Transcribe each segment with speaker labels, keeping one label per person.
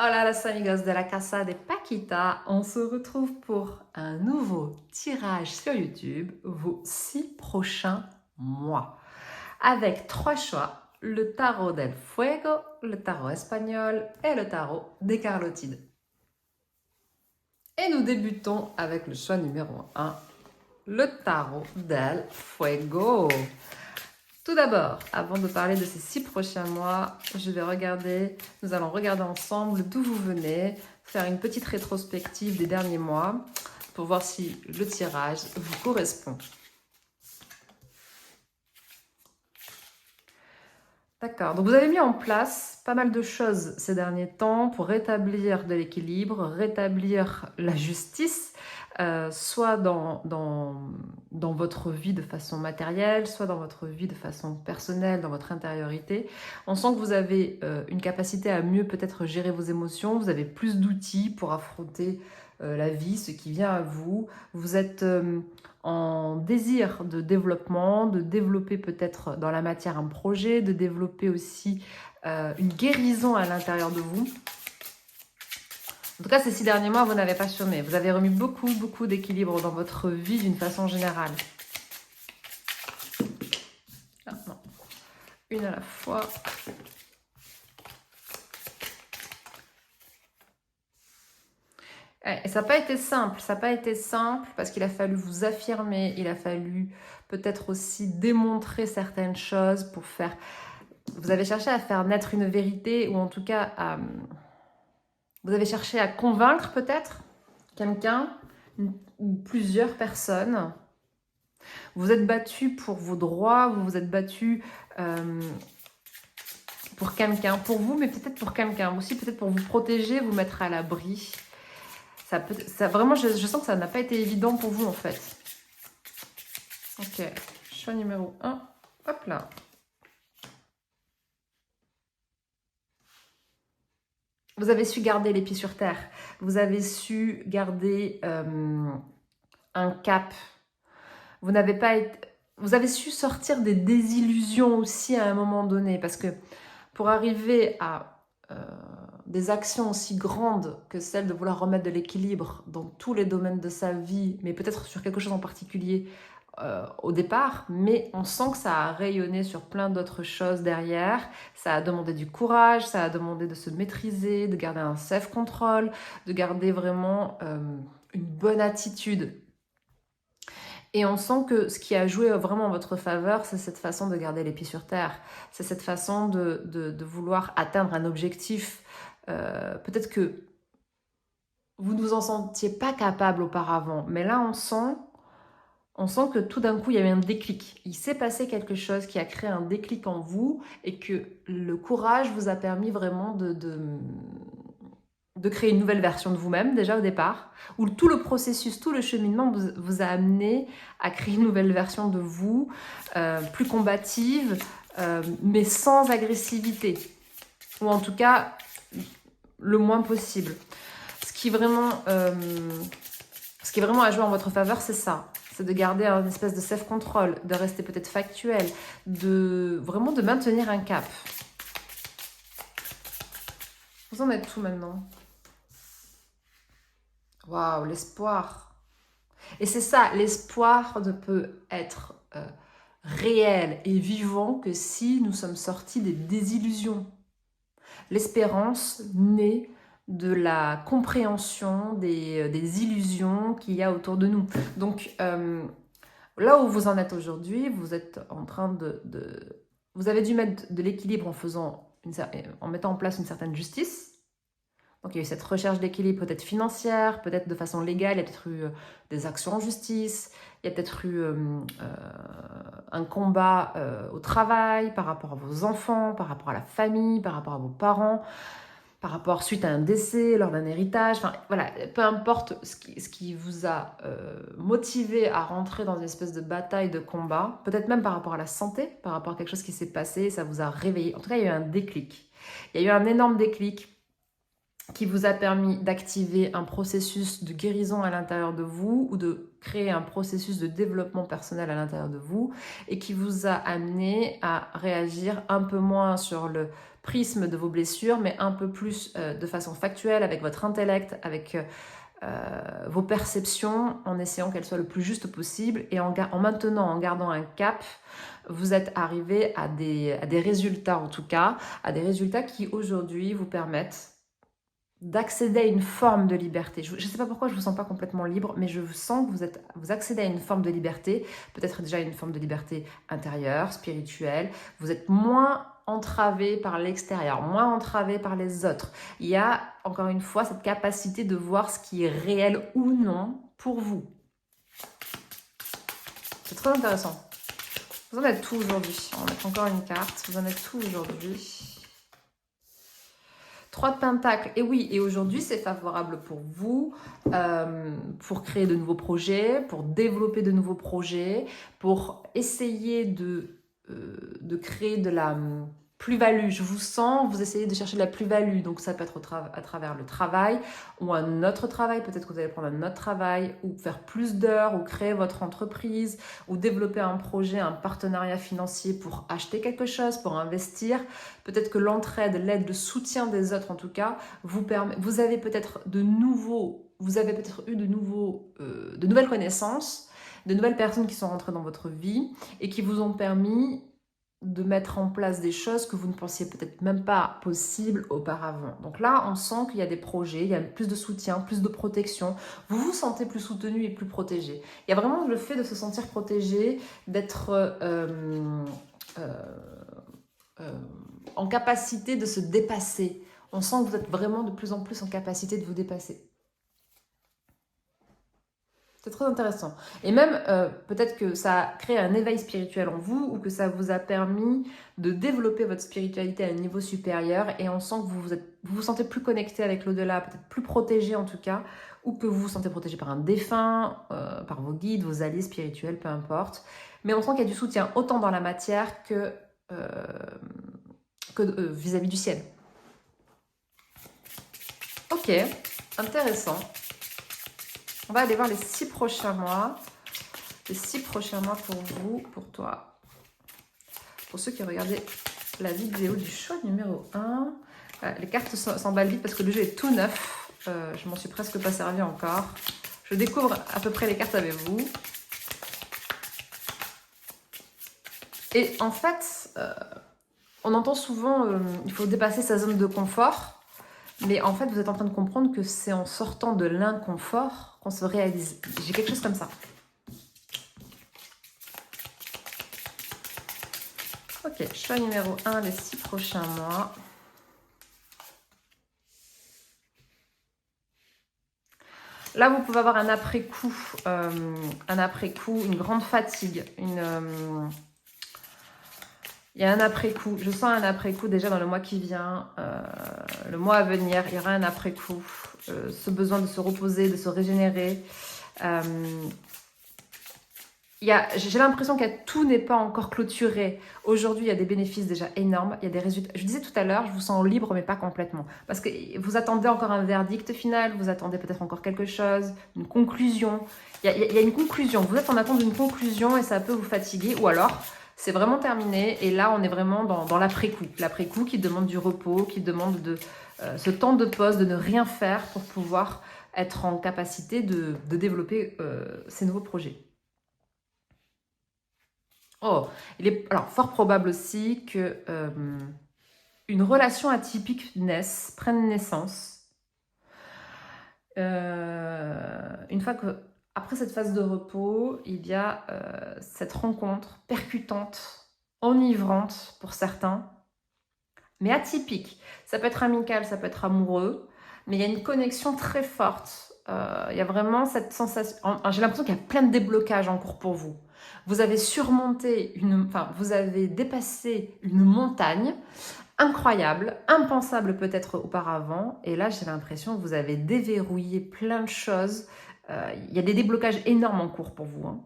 Speaker 1: Hola los amigos de la casa de Paquita, on se retrouve pour un nouveau tirage sur YouTube, vos 6 prochains mois, avec 3 choix, le tarot del fuego, le tarot espagnol et le tarot des Carlotides. Et nous débutons avec le choix numéro 1, le tarot del fuego. Tout d'abord, avant de parler de ces 6 prochains mois, nous allons regarder ensemble d'où vous venez, faire une petite rétrospective des derniers mois pour voir si le tirage vous correspond. D'accord, donc vous avez mis en place pas mal de choses ces derniers temps pour rétablir de l'équilibre, rétablir la justice, soit dans votre vie de façon matérielle, soit dans votre vie de façon personnelle, dans votre intériorité. On sent que vous avez une capacité à mieux peut-être gérer vos émotions, vous avez plus d'outils pour affronter la vie, ce qui vient à vous. Vous êtes en désir de développement, de développer peut-être dans la matière un projet, de développer aussi une guérison à l'intérieur de vous. En tout cas, ces 6 derniers mois, vous n'avez pas chômé. Vous avez remis beaucoup d'équilibre dans votre vie d'une façon générale. Ah, non. Une à la fois. Et ça n'a pas été simple, parce qu'il a fallu vous affirmer, il a fallu peut-être aussi démontrer certaines choses pour faire... Vous avez cherché à faire naître une vérité, ou en tout cas, vous avez cherché à convaincre peut-être quelqu'un ou plusieurs personnes. Vous êtes battu pour vos droits, vous vous êtes battu pour quelqu'un, pour vous, mais peut-être pour quelqu'un aussi, peut-être pour vous protéger, vous mettre à l'abri. Vraiment, je sens que ça n'a pas été évident pour vous en fait. Ok, choix numéro 1. Hop là. Vous avez su garder les pieds sur terre. Vous avez su garder un cap. Vous avez su sortir des désillusions aussi à un moment donné. Parce que pour arriver à des actions aussi grandes que celle de vouloir remettre de l'équilibre dans tous les domaines de sa vie, mais peut-être sur quelque chose en particulier au départ, mais on sent que ça a rayonné sur plein d'autres choses derrière. Ça a demandé du courage, ça a demandé de se maîtriser, de garder un self-control, de garder vraiment une bonne attitude. Et on sent que ce qui a joué vraiment en votre faveur, c'est cette façon de garder les pieds sur terre. C'est cette façon de vouloir atteindre un objectif. Peut-être que vous ne vous en sentiez pas capable auparavant, mais là on sent que tout d'un coup il y a eu un déclic. Il s'est passé quelque chose qui a créé un déclic en vous et que le courage vous a permis vraiment de créer une nouvelle version de vous-même déjà au départ, où tout le processus, tout le cheminement vous a amené à créer une nouvelle version de vous, plus combative, mais sans agressivité, ou en tout cas le moins possible. Ce qui vraiment a joué en votre faveur, c'est ça. C'est de garder un espèce de self-control, de rester peut-être factuel, vraiment de maintenir un cap. Vous en êtes où maintenant? Waouh, l'espoir. Et c'est ça, l'espoir ne peut être réel et vivant que si nous sommes sortis des désillusions. L'espérance naît de la compréhension des illusions qu'il y a autour de nous. Donc, là où vous en êtes aujourd'hui, vous êtes en train vous avez dû mettre de l'équilibre en mettant en place une certaine justice. Donc, il y a eu cette recherche d'équilibre peut-être financière, peut-être de façon légale, il y a peut-être eu des actions en justice, il y a peut-être eu un combat au travail, par rapport à vos enfants, par rapport à la famille, par rapport à vos parents, par rapport suite à un décès, lors d'un héritage, enfin voilà, peu importe ce qui vous a motivé à rentrer dans une espèce de bataille, de combat, peut-être même par rapport à la santé, par rapport à quelque chose qui s'est passé, ça vous a réveillé. En tout cas, il y a eu un déclic. Il y a eu un énorme déclic qui vous a permis d'activer un processus de guérison à l'intérieur de vous ou de créer un processus de développement personnel à l'intérieur de vous et qui vous a amené à réagir un peu moins sur prisme de vos blessures, mais un peu plus de façon factuelle, avec votre intellect, avec vos perceptions, en essayant qu'elles soient le plus justes possible, et en maintenant, en gardant un cap, vous êtes arrivé à des résultats, en tout cas, à des résultats qui aujourd'hui vous permettent d'accéder à une forme de liberté. Je ne sais pas pourquoi je ne vous sens pas complètement libre, mais je sens que vous accédez à une forme de liberté, peut-être déjà une forme de liberté intérieure, spirituelle. Vous êtes moins entravé par l'extérieur, moins entravé par les autres. Il y a, encore une fois, cette capacité de voir ce qui est réel ou non pour vous. C'est très intéressant. Vous en êtes où aujourd'hui? On va mettre encore une carte. Vous en êtes où aujourd'hui? 3 de Pentacles, et oui, et aujourd'hui c'est favorable pour vous, pour créer de nouveaux projets, pour développer de nouveaux projets, pour essayer de créer de la plus-value. Je vous sens, vous essayez de chercher de la plus-value, donc ça peut être à travers le travail ou un autre travail, peut-être que vous allez prendre un autre travail ou faire plus d'heures ou créer votre entreprise ou développer un projet, un partenariat financier pour acheter quelque chose, pour investir. Peut-être que l'entraide, l'aide, le soutien des autres en tout cas, vous permet, vous avez peut-être eu de nouvelles connaissances, de nouvelles personnes qui sont rentrées dans votre vie et qui vous ont permis de mettre en place des choses que vous ne pensiez peut-être même pas possibles auparavant. Donc là, on sent qu'il y a des projets, il y a plus de soutien, plus de protection. Vous vous sentez plus soutenu et plus protégé. Il y a vraiment le fait de se sentir protégé, d'être en capacité de se dépasser. On sent que vous êtes vraiment de plus en plus en capacité de vous dépasser. C'est très intéressant. Et même, peut-être que ça a créé un éveil spirituel en vous ou que ça vous a permis de développer votre spiritualité à un niveau supérieur et on sent que vous vous sentez plus connecté avec l'au-delà, peut-être plus protégé en tout cas, ou que vous vous sentez protégé par un défunt, par vos guides, vos alliés spirituels, peu importe. Mais on sent qu'il y a du soutien autant dans la matière que vis-à-vis du ciel. Ok, intéressant. On va aller voir les 6 prochains mois. Les 6 prochains mois pour vous, pour toi. Pour ceux qui regardaient la vidéo du choix numéro 1. Les cartes s'emballent vite parce que le jeu est tout neuf. Je m'en suis presque pas servi encore. Je découvre à peu près les cartes avec vous. Et en fait, on entend souvent il faut dépasser sa zone de confort. Mais en fait, vous êtes en train de comprendre que c'est en sortant de l'inconfort qu'on se réalise. J'ai quelque chose comme ça. Ok, choix numéro 1, les 6 prochains mois. Là, vous pouvez avoir un après-coup, une grande fatigue, il y a un après-coup, je sens un après-coup déjà dans le mois qui vient, le mois à venir, il y aura un après-coup, ce besoin de se reposer, de se régénérer. J'ai l'impression que tout n'est pas encore clôturé. Aujourd'hui, il y a des bénéfices déjà énormes, il y a des résultats. Je disais tout à l'heure, je vous sens libre, mais pas complètement. Parce que vous attendez encore un verdict final, vous attendez peut-être encore quelque chose, une conclusion. Il y a une conclusion, vous êtes en attente d'une conclusion et ça peut vous fatiguer, ou alors c'est vraiment terminé et là on est vraiment dans l'après-coup. L'après-coup qui demande du repos, qui demande ce temps de pause, de ne rien faire pour pouvoir être en capacité de développer ces nouveaux projets. Oh, il est alors fort probable aussi que une relation atypique prenne naissance. Une fois que après cette phase de repos, il y a cette rencontre percutante, enivrante pour certains, mais atypique. Ça peut être amical, ça peut être amoureux, mais il y a une connexion très forte. Il y a vraiment cette sensation. J'ai l'impression qu'il y a plein de déblocages en cours pour vous. Vous avez vous avez dépassé une montagne incroyable, impensable peut-être auparavant. Et là, j'ai l'impression que vous avez déverrouillé plein de choses. Il y a des déblocages énormes en cours pour vous. Hein.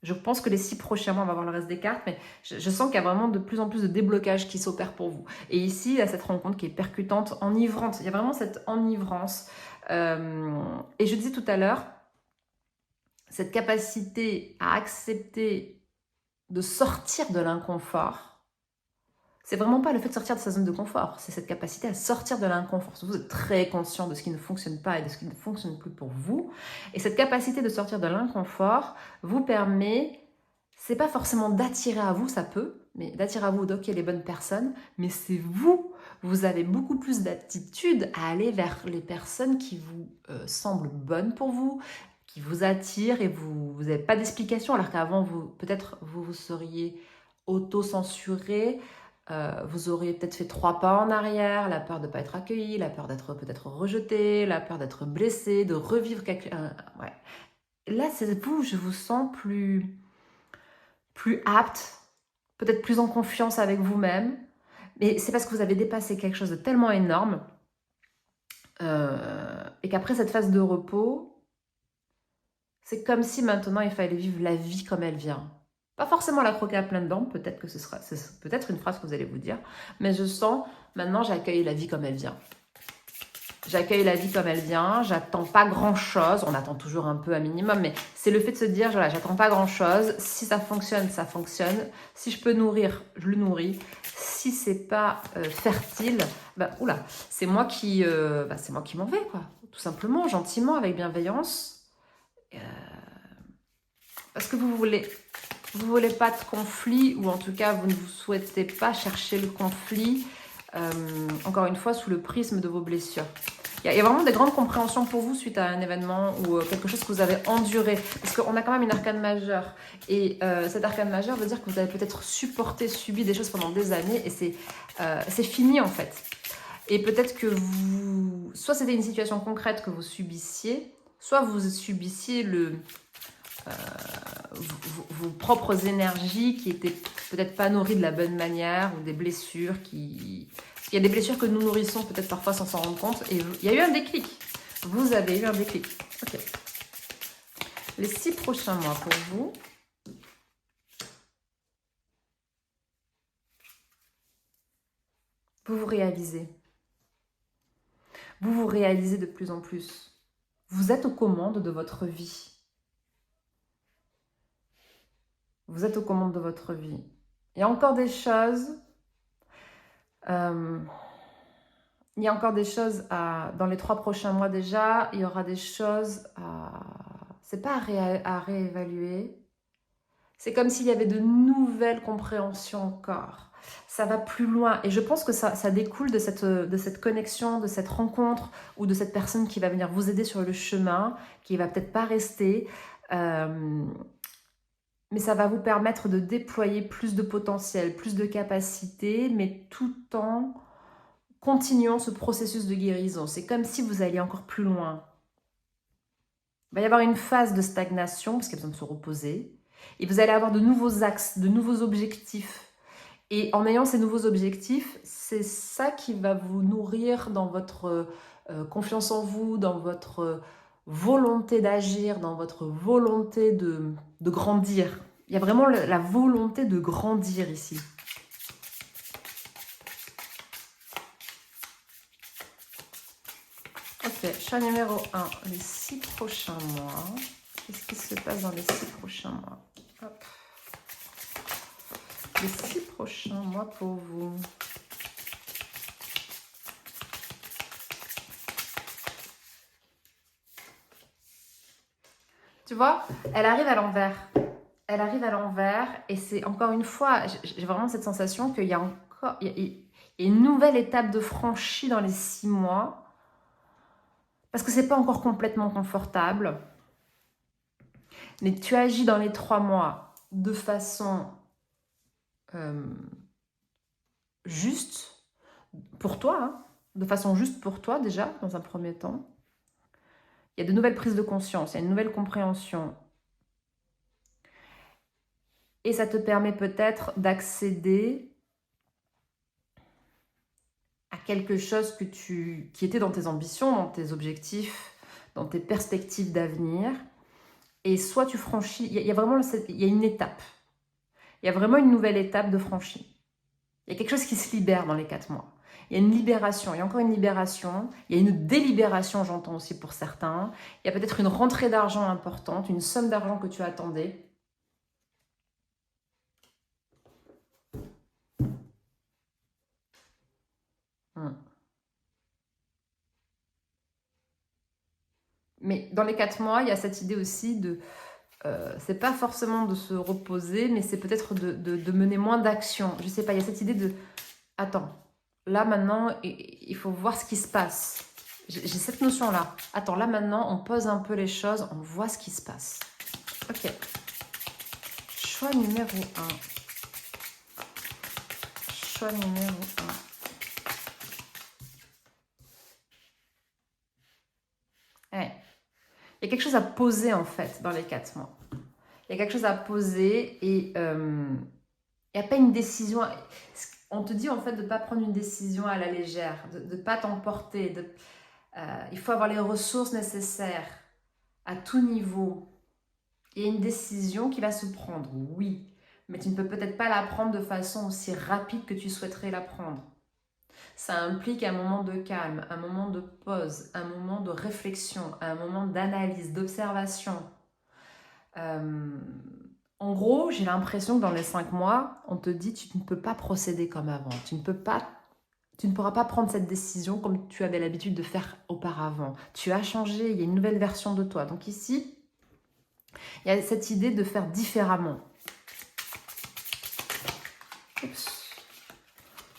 Speaker 1: Je pense que les 6 prochains mois, on va voir le reste des cartes, mais je sens qu'il y a vraiment de plus en plus de déblocages qui s'opèrent pour vous. Et ici, il y a cette rencontre qui est percutante, enivrante. Il y a vraiment cette enivrance. Et je disais tout à l'heure, cette capacité à accepter de sortir de l'inconfort, C'est vraiment pas le fait de sortir de sa zone de confort, c'est cette capacité à sortir de l'inconfort. Vous êtes très conscient de ce qui ne fonctionne pas et de ce qui ne fonctionne plus pour vous. Et cette capacité de sortir de l'inconfort vous permet, c'est pas forcément d'attirer à vous, ça peut, mais d'attirer à vous, ok, les bonnes personnes, mais c'est vous. Vous avez beaucoup plus d'aptitude à aller vers les personnes qui vous semblent bonnes pour vous, qui vous attirent et vous n'avez pas d'explication, alors qu'avant, peut-être vous seriez auto-censuré. Vous auriez peut-être fait 3 pas en arrière, la peur de ne pas être accueilli, la peur d'être peut-être rejeté, la peur d'être blessé, de revivre quelque... ouais. Là, c'est vous, je vous sens plus apte, peut-être plus en confiance avec vous-même, mais c'est parce que vous avez dépassé quelque chose de tellement énorme et qu'après cette phase de repos, c'est comme si maintenant il fallait vivre la vie comme elle vient. Pas forcément la croquer à pleines dents, peut-être que c'est peut-être une phrase que vous allez vous dire, mais je sens, maintenant j'accueille la vie comme elle vient. J'accueille la vie comme elle vient, j'attends pas grand-chose, on attend toujours un peu un minimum, mais c'est le fait de se dire, voilà, j'attends pas grand-chose, si ça fonctionne, ça fonctionne, si je peux nourrir, je le nourris, si c'est pas fertile, oula, c'est moi qui m'en vais, quoi, tout simplement, gentiment, avec bienveillance, parce que vous voulez pas de conflit, ou en tout cas, vous ne vous souhaitez pas chercher le conflit, encore une fois, sous le prisme de vos blessures. Il y a vraiment des grandes compréhensions pour vous suite à un événement ou quelque chose que vous avez enduré. Parce qu'on a quand même une arcane majeure. Et cette arcane majeure veut dire que vous avez peut-être supporté, subi des choses pendant des années et c'est fini en fait. Et peut-être que soit c'était une situation concrète que vous subissiez, soit vous subissiez vos propres énergies qui étaient peut-être pas nourries de la bonne manière ou des blessures qui... Parce qu'il y a des blessures que nous nourrissons peut-être parfois sans s'en rendre compte. Et il y a eu un déclic. Vous avez eu un déclic. Ok. Les 6 prochains mois pour vous. Vous vous réalisez. Vous vous réalisez de plus en plus. Vous êtes aux commandes de votre vie. Vous êtes aux commandes de votre vie. Il y a encore des choses... il y a encore des choses dans les 3 prochains mois déjà, il y aura des choses c'est pas à réévaluer. C'est comme s'il y avait de nouvelles compréhensions encore. Ça va plus loin. Et je pense que ça découle de cette connexion, de cette rencontre ou de cette personne qui va venir vous aider sur le chemin, qui va peut-être pas rester. Mais ça va vous permettre de déployer plus de potentiel, plus de capacité, mais tout en continuant ce processus de guérison. C'est comme si vous alliez encore plus loin. Il va y avoir une phase de stagnation, parce qu'il y a besoin de se reposer. Et vous allez avoir de nouveaux axes, de nouveaux objectifs. Et en ayant ces nouveaux objectifs, c'est ça qui va vous nourrir dans votre confiance en vous, dans votre volonté d'agir, dans votre volonté de grandir. Il y a vraiment la volonté de grandir ici. Ok, chat numéro 1, les 6 prochains mois. Qu'est-ce qui se passe dans les 6 prochains mois? Hop. Les 6 prochains mois pour vous. Tu vois, elle arrive à l'envers. Elle arrive à l'envers et c'est encore une fois, j'ai vraiment cette sensation qu'il y a encore une nouvelle étape de franchie dans les 6 mois. Parce que c'est pas encore complètement confortable. Mais tu agis dans les 3 mois de façon juste pour toi, hein, de façon juste pour toi déjà, dans un premier temps. Il y a de nouvelles prises de conscience, il y a une nouvelle compréhension. Et ça te permet peut-être d'accéder à quelque chose qui était dans tes ambitions, dans tes objectifs, dans tes perspectives d'avenir. Et soit tu franchis, il y a une étape. Il y a vraiment une nouvelle étape de franchie. Il y a quelque chose qui se libère dans les 4 mois. Il y a une libération, il y a encore une libération, il y a une délibération, j'entends aussi pour certains. Il y a peut-être une rentrée d'argent importante, une somme d'argent que tu attendais. Mais dans les 4 mois, il y a cette idée aussi de... c'est pas forcément de se reposer, mais c'est peut-être de mener moins d'actions. Je sais pas, il y a cette idée de... Attends, là maintenant, il faut voir ce qui se passe. J'ai cette notion-là. Attends, là maintenant, on pose un peu les choses, on voit ce qui se passe. Ok. Choix numéro 1. Choix numéro 1. Ouais. Il y a quelque chose à poser en fait dans les 4 mois. Il y a quelque chose à poser et il n'y a pas une décision. On te dit en fait de ne pas prendre une décision à la légère, de ne pas t'emporter. Il faut avoir les ressources nécessaires à tout niveau. Il y a une décision qui va se prendre, oui, mais tu ne peux peut-être pas la prendre de façon aussi rapide que tu souhaiterais la prendre. Ça implique un moment de calme, un moment de pause, un moment de réflexion, un moment d'analyse, d'observation. En gros, j'ai l'impression que dans les 5 mois, on te dit tu ne peux pas procéder comme avant. Tu ne pourras pas prendre cette décision comme tu avais l'habitude de faire auparavant. Tu as changé, il y a une nouvelle version de toi. Donc ici, il y a cette idée de faire différemment. Oups.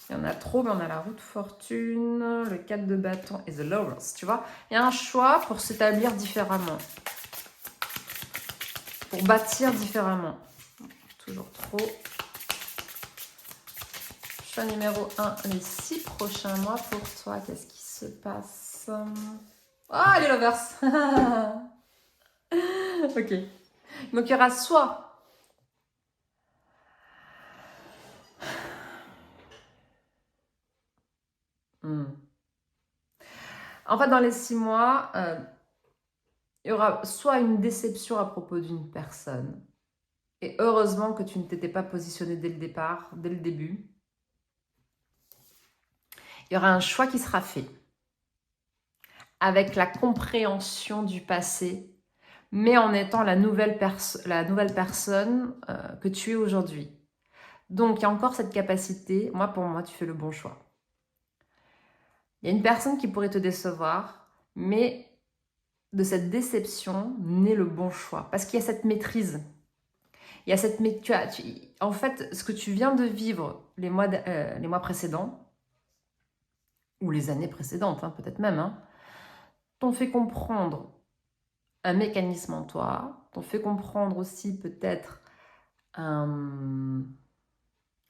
Speaker 1: Il y en a trop, mais on a la roue de fortune, le 4 de bâton et the lovers, tu vois. Il y a un choix pour s'établir différemment. Pour bâtir différemment. Toujours trop. Choix numéro 1, les 6 prochains mois pour toi. Qu'est-ce qui se passe? Ah, les lovers. Ok. Donc, il y aura soit... En fait, dans les 6 mois, il y aura soit une déception à propos d'une personne. Et heureusement que tu ne t'étais pas positionné dès le départ, dès le début. Il y aura un choix qui sera fait avec la compréhension du passé, mais en étant la nouvelle personne que tu es aujourd'hui. Donc, il y a encore cette capacité. Pour moi, tu fais le bon choix. Il y a une personne qui pourrait te décevoir, mais de cette déception naît le bon choix. Parce qu'il y a cette maîtrise. Il y a cette en fait, ce que tu viens de vivre les mois précédents, ou les années précédentes, hein, peut-être même, t'ont fait comprendre un mécanisme en toi, t'ont fait comprendre aussi peut-être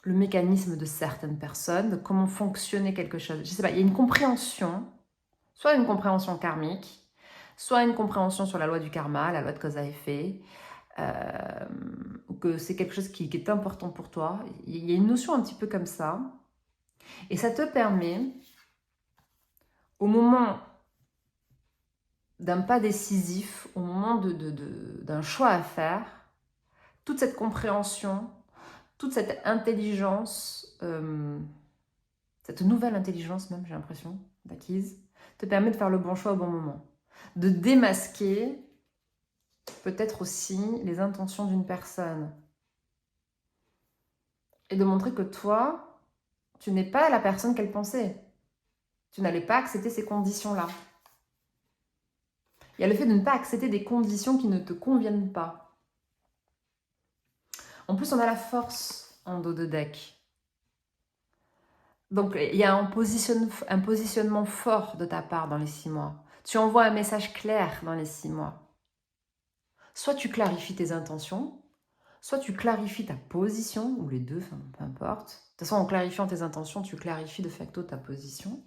Speaker 1: le mécanisme de certaines personnes, de comment fonctionnait quelque chose. Je sais pas, il y a une compréhension, soit une compréhension karmique, soit une compréhension sur la loi du karma, la loi de cause à effet, ou que c'est quelque chose qui est important pour toi. Il y a une notion un petit peu comme ça. Et ça te permet, au moment d'un pas décisif, au moment d'un choix à faire, toute cette compréhension, toute cette intelligence, cette nouvelle intelligence même, j'ai l'impression, d'acquise, te permet de faire le bon choix au bon moment. De démasquer peut-être aussi les intentions d'une personne. Et de montrer que toi, tu n'es pas la personne qu'elle pensait. Tu n'allais pas accepter ces conditions-là. Il y a le fait de ne pas accepter des conditions qui ne te conviennent pas. En plus, on a la force en dos de deck. Donc, il y a un positionnement fort de ta part dans les 6 mois. Tu envoies un message clair dans les 6 mois. Soit tu clarifies tes intentions, soit tu clarifies ta position, ou les deux, enfin, peu importe. De toute façon, en clarifiant tes intentions, tu clarifies de facto ta position.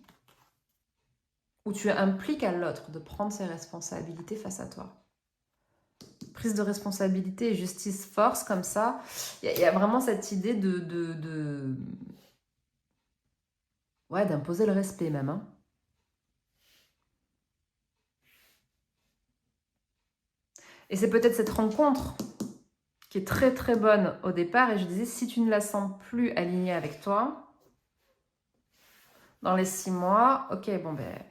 Speaker 1: Ou tu impliques à l'autre de prendre ses responsabilités face à toi. Prise de responsabilité et justice force, comme ça, il y a vraiment cette idée ouais, d'imposer le respect même. Hein. Et c'est peut-être cette rencontre qui est très très bonne au départ. Et je disais, si tu ne la sens plus alignée avec toi, dans les 6 mois, ok, bon ben,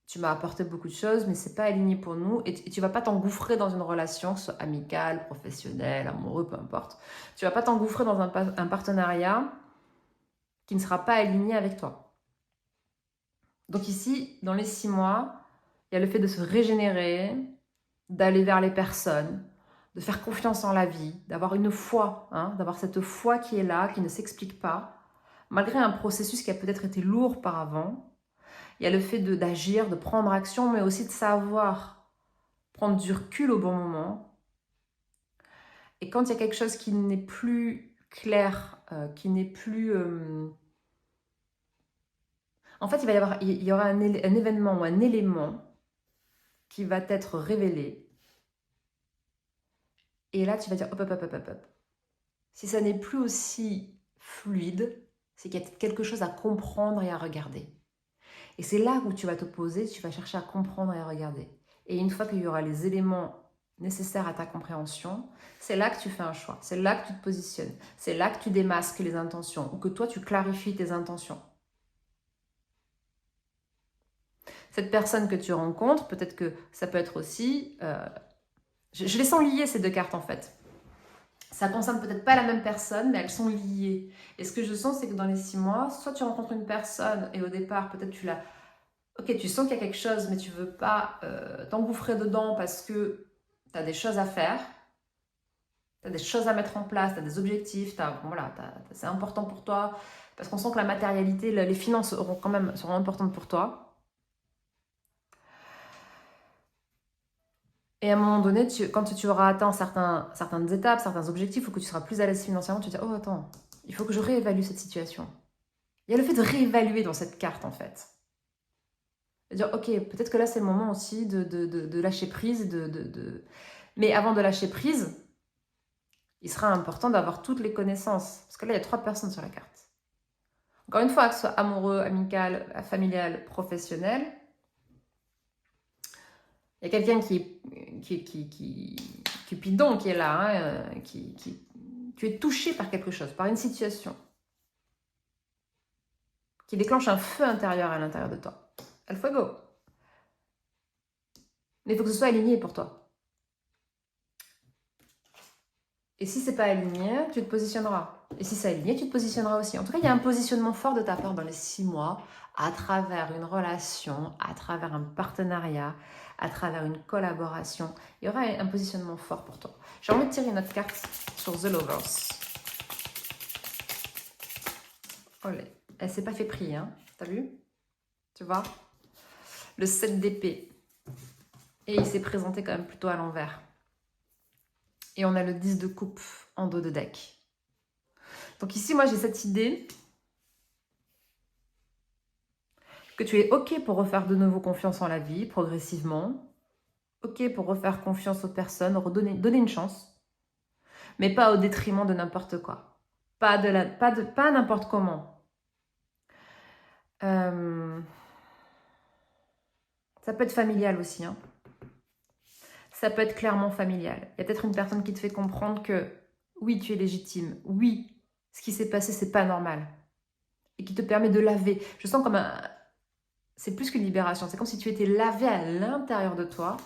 Speaker 1: tu m'as apporté beaucoup de choses, mais c'est pas aligné pour nous. Et tu vas pas t'engouffrer dans une relation, que ce soit amicale, professionnelle, amoureux, peu importe. Tu vas pas t'engouffrer dans un partenariat qui ne sera pas aligné avec toi. Donc ici, dans les 6 mois, Il y a le fait de se régénérer, d'aller vers les personnes, de faire confiance en la vie, d'avoir une foi, hein, d'avoir cette foi qui est là, qui ne s'explique pas, malgré un processus qui a peut-être été lourd par avant. Il y a le fait d'agir, de prendre action, mais aussi de savoir prendre du recul au bon moment. Et quand il y a quelque chose qui n'est plus clair, qui n'est plus... En fait, il y aura un événement ou un élément qui va être révélé. Et là, tu vas dire hop, hop, hop, hop, hop, hop. Si ça n'est plus aussi fluide, c'est qu'il y a quelque chose à comprendre et à regarder. Et c'est là où tu vas te poser, tu vas chercher à comprendre et à regarder. Et une fois qu'il y aura les éléments nécessaires à ta compréhension, c'est là que tu fais un choix, c'est là que tu te positionnes, c'est là que tu démasques les intentions ou que toi tu clarifies tes intentions. Cette personne que tu rencontres, peut-être que ça peut être aussi... je les sens liées ces deux cartes en fait. Ça concerne peut-être pas la même personne, mais elles sont liées. Et ce que je sens, c'est que dans les 6 mois, soit tu rencontres une personne et au départ, peut-être tu l'as... Ok, tu sens qu'il y a quelque chose, mais tu veux pas t'engouffrer dedans parce que tu as des choses à faire, tu as des choses à mettre en place, tu as des objectifs, c'est important pour toi, parce qu'on sent que la matérialité, les finances seront importantes pour toi. Et à un moment donné, quand tu auras atteint certaines étapes, certains objectifs, ou que tu seras plus à l'aise financièrement, tu te dis « Oh, attends, il faut que je réévalue cette situation. » Il y a le fait de réévaluer dans cette carte, en fait. De dire « Ok, peut-être que là, c'est le moment aussi de lâcher prise. Mais avant de lâcher prise, il sera important d'avoir toutes les connaissances. » Parce que là, il y a 3 personnes sur la carte. Encore une fois, que ce soit amoureux, amical, familial, professionnel, il y a quelqu'un Cupidon qui est là, hein, tu es touché par quelque chose, par une situation qui déclenche un feu intérieur à l'intérieur de toi. El fuego. Mais il faut que ce soit aligné pour toi. Et si c'est pas aligné, tu te positionneras. Et si c'est aligné, tu te positionneras aussi. En tout cas, il y a un positionnement fort de ta part dans les 6 mois à travers une relation, à travers un partenariat, à travers une collaboration. Il y aura un positionnement fort pour toi. J'ai envie de tirer une autre carte sur The Lovers. Olé. Elle s'est pas fait prier, hein. T'as vu? Tu vois? Le 7 d'épée. Et il s'est présenté quand même plutôt à l'envers. Et on a le 10 de coupe en dos de deck. Donc ici, moi, j'ai cette idée que tu es OK pour refaire de nouveau confiance en la vie, progressivement. OK pour refaire confiance aux personnes, donner une chance. Mais pas au détriment de n'importe quoi. Pas n'importe comment. Ça peut être familial aussi, hein. Ça peut être clairement familial. Il y a peut-être une personne qui te fait comprendre que oui, tu es légitime. Oui, ce qui s'est passé, c'est pas normal. Et qui te permet de laver. Je sens comme un... C'est plus qu'une libération. C'est comme si tu étais lavé à l'intérieur de toi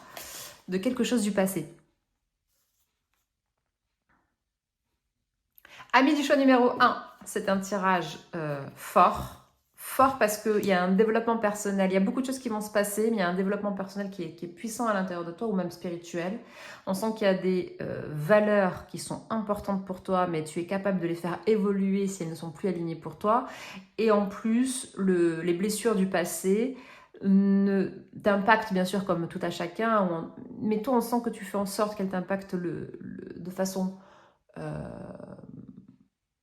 Speaker 1: de quelque chose du passé. Amis du choix numéro 1, c'est un tirage fort. Fort parce qu'il y a un développement personnel. Il y a beaucoup de choses qui vont se passer, mais il y a un développement personnel qui est puissant à l'intérieur de toi, ou même spirituel. On sent qu'il y a des valeurs qui sont importantes pour toi, mais tu es capable de les faire évoluer si elles ne sont plus alignées pour toi. Et en plus, les blessures du passé t'impactent bien sûr comme tout à chacun, mais toi on sent que tu fais en sorte qu'elles t'impactent de façon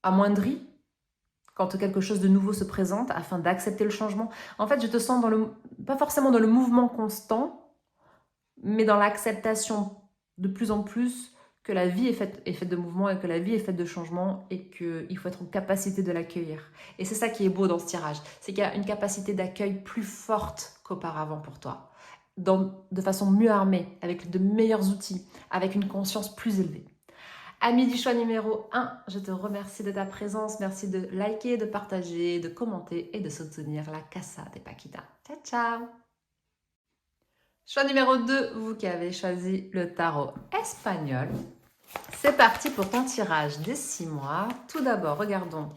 Speaker 1: amoindrie quand quelque chose de nouveau se présente, afin d'accepter le changement. En fait, je te sens pas forcément dans le mouvement constant, mais dans l'acceptation de plus en plus que la vie est faite de mouvement et que la vie est faite de changement et qu'il faut être en capacité de l'accueillir. Et c'est ça qui est beau dans ce tirage, c'est qu'il y a une capacité d'accueil plus forte qu'auparavant pour toi, de façon mieux armée, avec de meilleurs outils, avec une conscience plus élevée. Ami du choix numéro 1, je te remercie de ta présence. Merci de liker, de partager, de commenter et de soutenir la Casa de Paquita. Ciao, ciao! Choix numéro 2, vous qui avez choisi le tarot espagnol. C'est parti pour ton tirage des 6 mois. Tout d'abord, regardons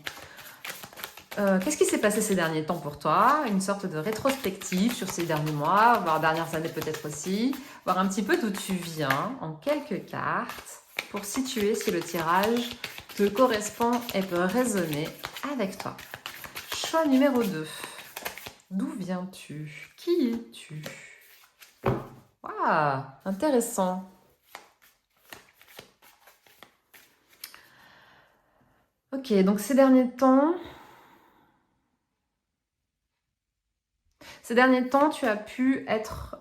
Speaker 1: Qu'est-ce qui s'est passé ces derniers temps pour toi? Une sorte de rétrospective sur ces derniers mois, voire dernières années peut-être aussi. Voir un petit peu d'où tu viens en quelques cartes pour situer si le tirage te correspond et peut résonner avec toi. Choix numéro 2. D'où viens-tu? Qui es-tu? Waouh, intéressant. Ok, donc ces derniers temps, tu as pu être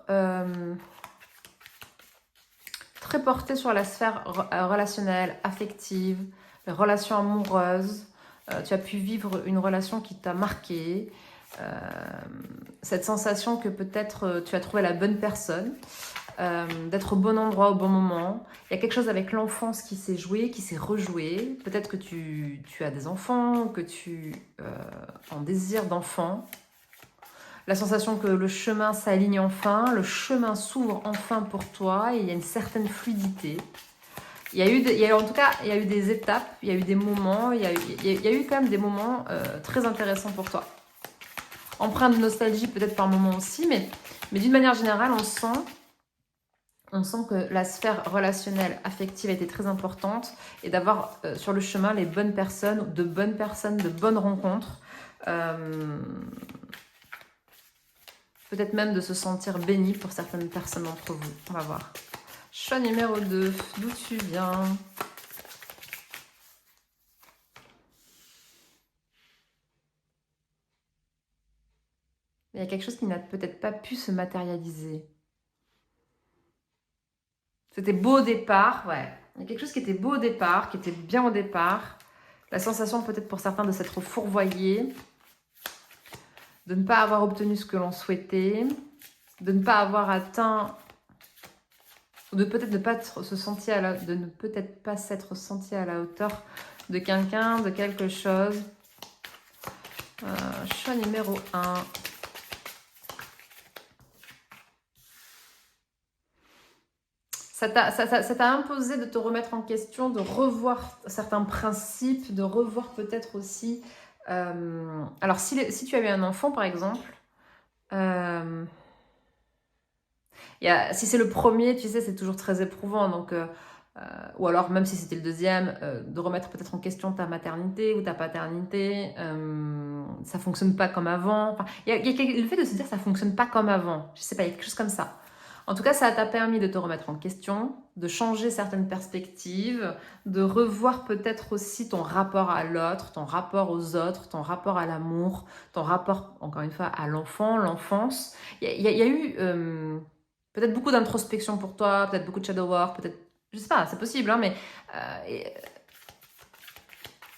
Speaker 1: très porté sur la sphère relationnelle, affective, les relations amoureuses. Tu as pu vivre une relation qui t'a marqué. Cette sensation que peut-être tu as trouvé la bonne personne, d'être au bon endroit au bon moment. Il y a quelque chose avec l'enfance qui s'est joué, qui s'est rejoué. Peut-être que tu as des enfants, que tu en désires d'enfant. La sensation que le chemin s'aligne enfin, le chemin s'ouvre enfin pour toi et il y a une certaine fluidité. En tout cas, il y a eu des étapes, il y a eu des moments, il y a eu quand même des moments très intéressants pour toi. Empreint de nostalgie peut-être par moments aussi, mais d'une manière générale, on sent que la sphère relationnelle, affective a été très importante et d'avoir sur le chemin les bonnes personnes, de bonnes rencontres. Peut-être même de se sentir béni pour certaines personnes d'entre vous. On va voir. Choix numéro 2. D'où tu viens? Il y a quelque chose qui n'a peut-être pas pu se matérialiser. C'était beau au départ, ouais. Il y a quelque chose qui était beau au départ, qui était bien au départ. La sensation peut-être pour certains de s'être fourvoyé, de ne pas avoir obtenu ce que l'on souhaitait, de ne pas avoir atteint, de peut-être de ne peut-être pas s'être senti à la hauteur de quelqu'un, de quelque chose. Choix numéro 1. Ça t'a imposé de te remettre en question, de revoir certains principes, de revoir peut-être aussi... alors, si tu avais un enfant, par exemple, si c'est le premier, tu sais, c'est toujours très éprouvant. Donc, ou alors, même si c'était le deuxième, de remettre peut-être en question ta maternité ou ta paternité. Ça fonctionne pas comme avant. Enfin, il y a le fait de se dire ça fonctionne pas comme avant. Je sais pas, il y a quelque chose comme ça. En tout cas, ça t'a permis de te remettre en question, de changer certaines perspectives, de revoir peut-être aussi ton rapport à l'autre, ton rapport aux autres, ton rapport à l'amour, ton rapport, encore une fois, à l'enfant, l'enfance. Il y a eu peut-être beaucoup d'introspection pour toi, peut-être beaucoup de shadow work, peut-être, je sais pas, c'est possible, hein, mais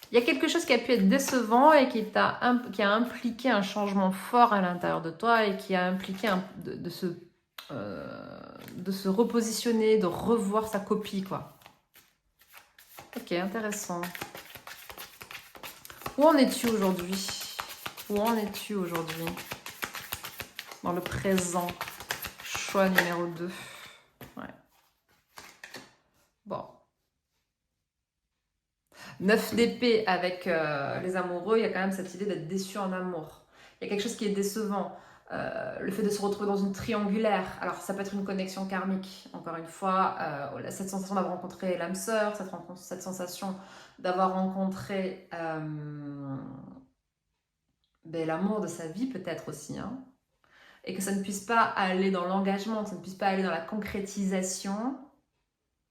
Speaker 1: il y a quelque chose qui a pu être décevant et qui a impliqué un changement fort à l'intérieur de toi et qui a impliqué de se repositionner, de revoir sa copie, quoi. Ok, intéressant. Où en es-tu aujourd'hui? Où en es-tu aujourd'hui? Dans le présent. Choix numéro 2. Ouais. Bon. 9 d'épée avec les amoureux, il y a quand même cette idée d'être déçu en amour. Il y a quelque chose qui est décevant. Le fait de se retrouver dans une triangulaire. Alors, ça peut être une connexion karmique, encore une fois. Cette sensation d'avoir rencontré l'âme sœur, cette sensation d'avoir rencontré l'amour de sa vie, peut-être aussi. Hein, et que ça ne puisse pas aller dans l'engagement, que ça ne puisse pas aller dans la concrétisation.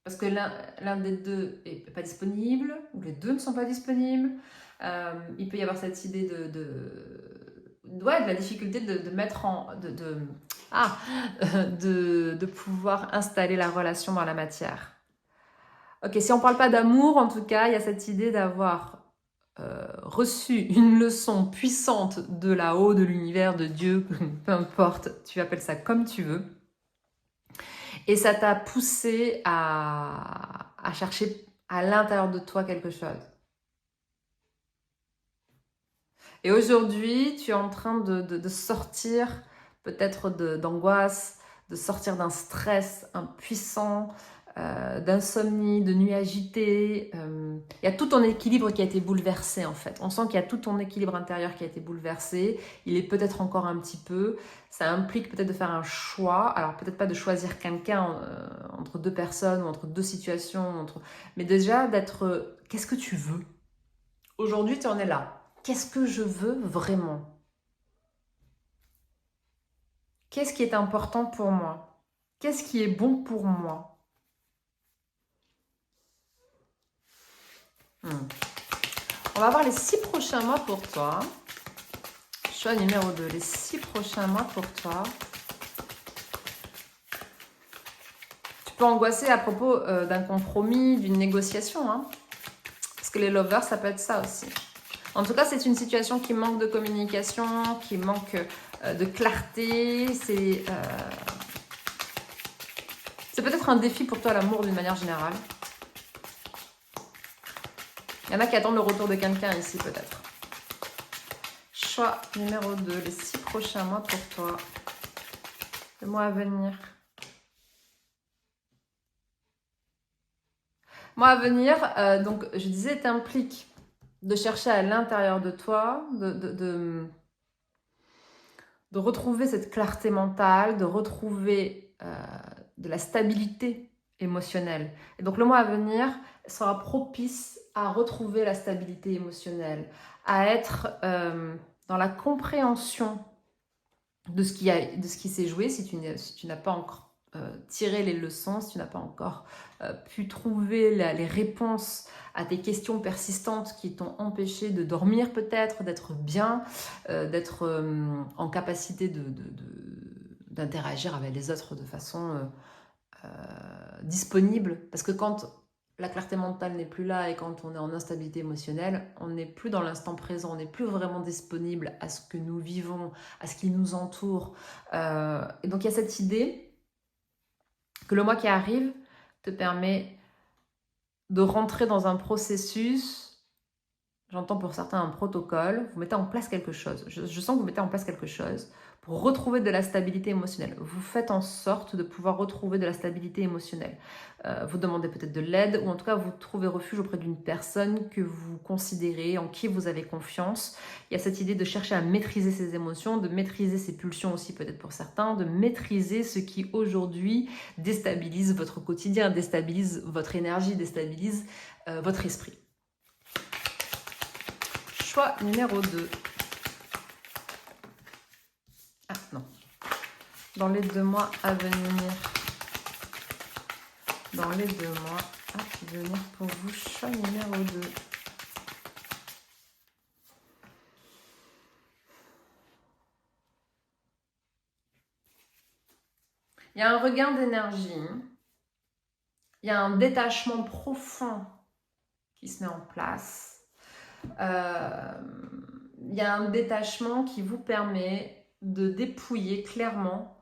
Speaker 1: Parce que l'un des deux n'est pas disponible, ou les deux ne sont pas disponibles. Il peut y avoir cette idée de la difficulté de mettre de pouvoir installer la relation dans la matière. Ok, si on ne parle pas d'amour, en tout cas, il y a cette idée d'avoir reçu une leçon puissante de là-haut, de l'univers, de Dieu, peu importe, tu appelles ça comme tu veux. Et ça t'a poussé à chercher à l'intérieur de toi quelque chose. Et aujourd'hui, tu es en train de sortir peut-être d'angoisse, de sortir d'un stress impuissant, d'insomnie, de nuit agitée. il y a tout ton équilibre qui a été bouleversé en fait. On sent qu'il y a tout ton équilibre intérieur qui a été bouleversé. Il est peut-être encore un petit peu. Ça implique peut-être de faire un choix. Alors peut-être pas de choisir quelqu'un entre deux personnes ou entre deux situations. Mais déjà d'être... qu'est-ce que tu veux? Aujourd'hui, tu en es là. Qu'est-ce que je veux vraiment? Qu'est-ce qui est important pour moi? Qu'est-ce qui est bon pour moi? On va voir les 6 prochains mois pour toi. Choix numéro 2, les 6 prochains mois pour toi. Tu peux angoisser à propos d'un compromis, d'une négociation. Hein, parce que les lovers, ça peut être ça aussi. En tout cas, c'est une situation qui manque de communication, qui manque de clarté. C'est peut-être un défi pour toi, l'amour, d'une manière générale. Il y en a qui attendent le retour de quelqu'un ici, peut-être. Choix numéro 2, les 6 prochains mois pour toi. Le mois à venir. Mois à venir, donc je disais, t'implique de chercher à l'intérieur de toi, de retrouver cette clarté mentale, de retrouver de la stabilité émotionnelle. Et donc le mois à venir sera propice à retrouver la stabilité émotionnelle, à être dans la compréhension de ce qui s'est joué, si tu n'as pas encore tiré les leçons, si tu n'as pas encore pu trouver les réponses à tes questions persistantes qui t'ont empêché de dormir peut-être, d'être bien, d'être en capacité d'interagir avec les autres de façon disponible. Parce que quand la clarté mentale n'est plus là et quand on est en instabilité émotionnelle, on n'est plus dans l'instant présent, on n'est plus vraiment disponible à ce que nous vivons, à ce qui nous entoure. Et donc il y a cette idée que le mois qui arrive te permet de rentrer dans un processus, j'entends pour certains un protocole, vous mettez en place quelque chose. Je sens que vous mettez en place quelque chose pour retrouver de la stabilité émotionnelle. Vous faites en sorte de pouvoir retrouver de la stabilité émotionnelle. Vous demandez peut-être de l'aide ou en tout cas vous trouvez refuge auprès d'une personne que vous considérez, en qui vous avez confiance. Il y a cette idée de chercher à maîtriser ses émotions, de maîtriser ses pulsions aussi peut-être pour certains, de maîtriser ce qui aujourd'hui déstabilise votre quotidien, déstabilise votre énergie, déstabilise votre esprit. Choix numéro 2. Ah non. Dans les 2 mois à venir. Dans les 2 mois à venir pour vous, choix numéro 2. Il y a un regain d'énergie. Il y a un détachement profond qui se met en place. Il y a un détachement qui vous permet de dépouiller clairement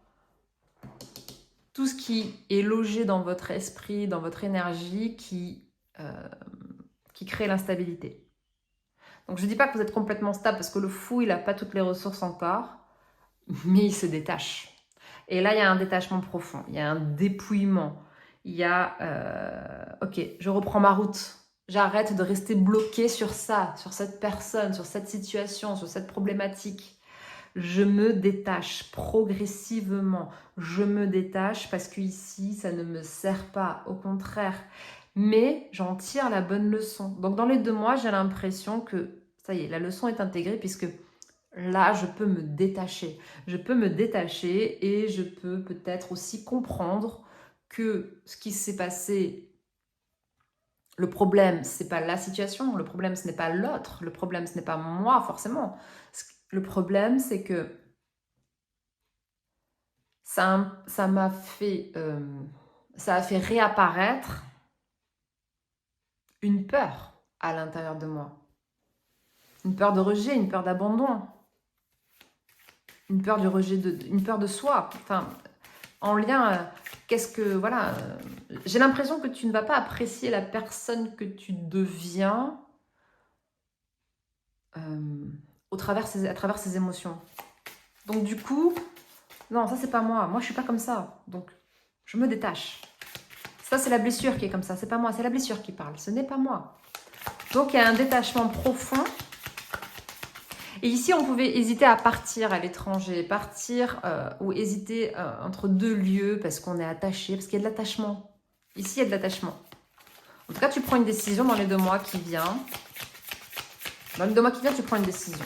Speaker 1: tout ce qui est logé dans votre esprit, dans votre énergie, qui crée l'instabilité. Donc je ne dis pas que vous êtes complètement stable parce que le fou, il n'a pas toutes les ressources encore, mais il se détache. Et là, il y a un détachement profond, il y a un dépouillement, il y a ok, je reprends ma route. J'arrête de rester bloquée sur ça, sur cette personne, sur cette situation, sur cette problématique. Je me détache progressivement. Je me détache parce que ici, ça ne me sert pas. Au contraire. Mais j'en tire la bonne leçon. Donc dans les 2 mois, j'ai l'impression que ça y est, la leçon est intégrée puisque là, je peux me détacher. Je peux me détacher et je peux peut-être aussi comprendre que ce qui s'est passé, le problème, ce n'est pas la situation, le problème, ce n'est pas l'autre, le problème, ce n'est pas moi forcément. Le problème, c'est que ça a fait réapparaître une peur à l'intérieur de moi. Une peur de rejet, une peur d'abandon, une peur du rejet, une peur de soi. Enfin, en lien, j'ai l'impression que tu ne vas pas apprécier la personne que tu deviens à travers ses émotions. Donc du coup, non, ça c'est pas moi. Moi je suis pas comme ça. Donc je me détache. Ça, c'est la blessure qui est comme ça. C'est pas moi, c'est la blessure qui parle. Ce n'est pas moi. Donc, il y a un détachement profond. Et ici, on pouvait hésiter à partir à l'étranger, partir ou hésiter entre deux lieux parce qu'on est attaché, parce qu'il y a de l'attachement. Ici, il y a de l'attachement. En tout cas, tu prends une décision dans les 2 mois qui viennent. Dans les 2 mois qui viennent, tu prends une décision.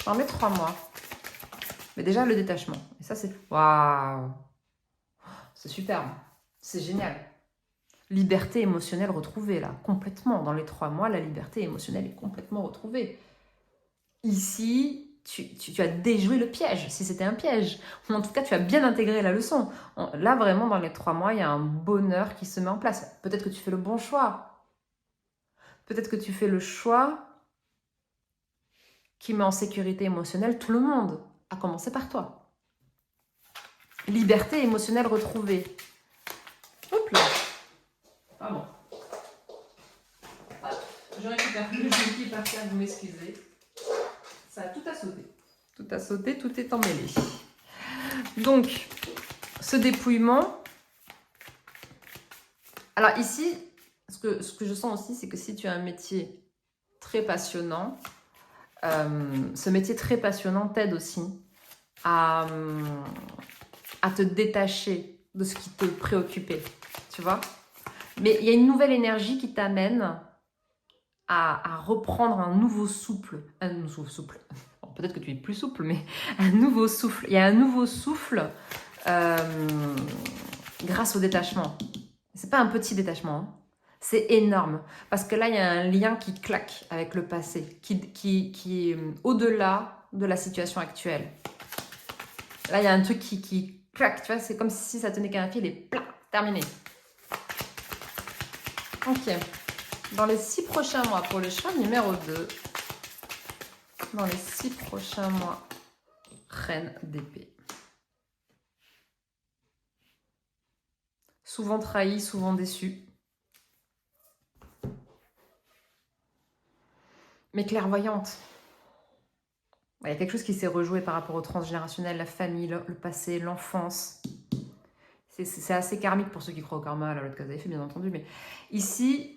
Speaker 1: Dans les 3 mois. Mais déjà, le détachement. Et ça, c'est... Waouh! C'est superbe. C'est génial. Liberté émotionnelle retrouvée, là. Complètement. Dans les 3 mois, la liberté émotionnelle est complètement retrouvée. Ici, tu as déjoué le piège, si c'était un piège. Ou en tout cas, tu as bien intégré la leçon. Là, vraiment, dans les 3 mois, il y a un bonheur qui se met en place. Peut-être que tu fais le bon choix. Peut-être que tu fais le choix qui met en sécurité émotionnelle tout le monde, à commencer par toi. Liberté émotionnelle retrouvée. Hop là. Pardon. Je récupère le jeu qui est par terre, vous m'excusez. Ça a tout à sauter. Tout a sauté, tout est emmêlé. Donc, ce dépouillement. Alors ici, ce que je sens aussi, c'est que si tu as un métier très passionnant, ce métier très passionnant t'aide aussi à te détacher de ce qui te préoccupait, tu vois. Mais il y a une nouvelle énergie qui t'amène à reprendre un nouveau souffle. Un nouveau souffle. Bon, peut-être que tu es plus souple, mais un nouveau souffle. Il y a un nouveau souffle grâce au détachement. C'est pas un petit détachement, hein. C'est énorme. Parce que là, il y a un lien qui claque avec le passé, qui est au-delà de la situation actuelle. Là, il y a un truc qui claque, tu vois, c'est comme si ça tenait qu'à un fil et plat, terminé. Ok. Dans les 6 prochains mois, pour le choix numéro 2, dans les 6 prochains mois, reine d'épée. Souvent trahi, souvent déçu. Mais clairvoyante. Il y a quelque chose qui s'est rejoué par rapport au transgénérationnel, la famille, le passé, l'enfance. C'est assez karmique pour ceux qui croient au karma, à la loi de cause à effet, bien entendu. Mais ici,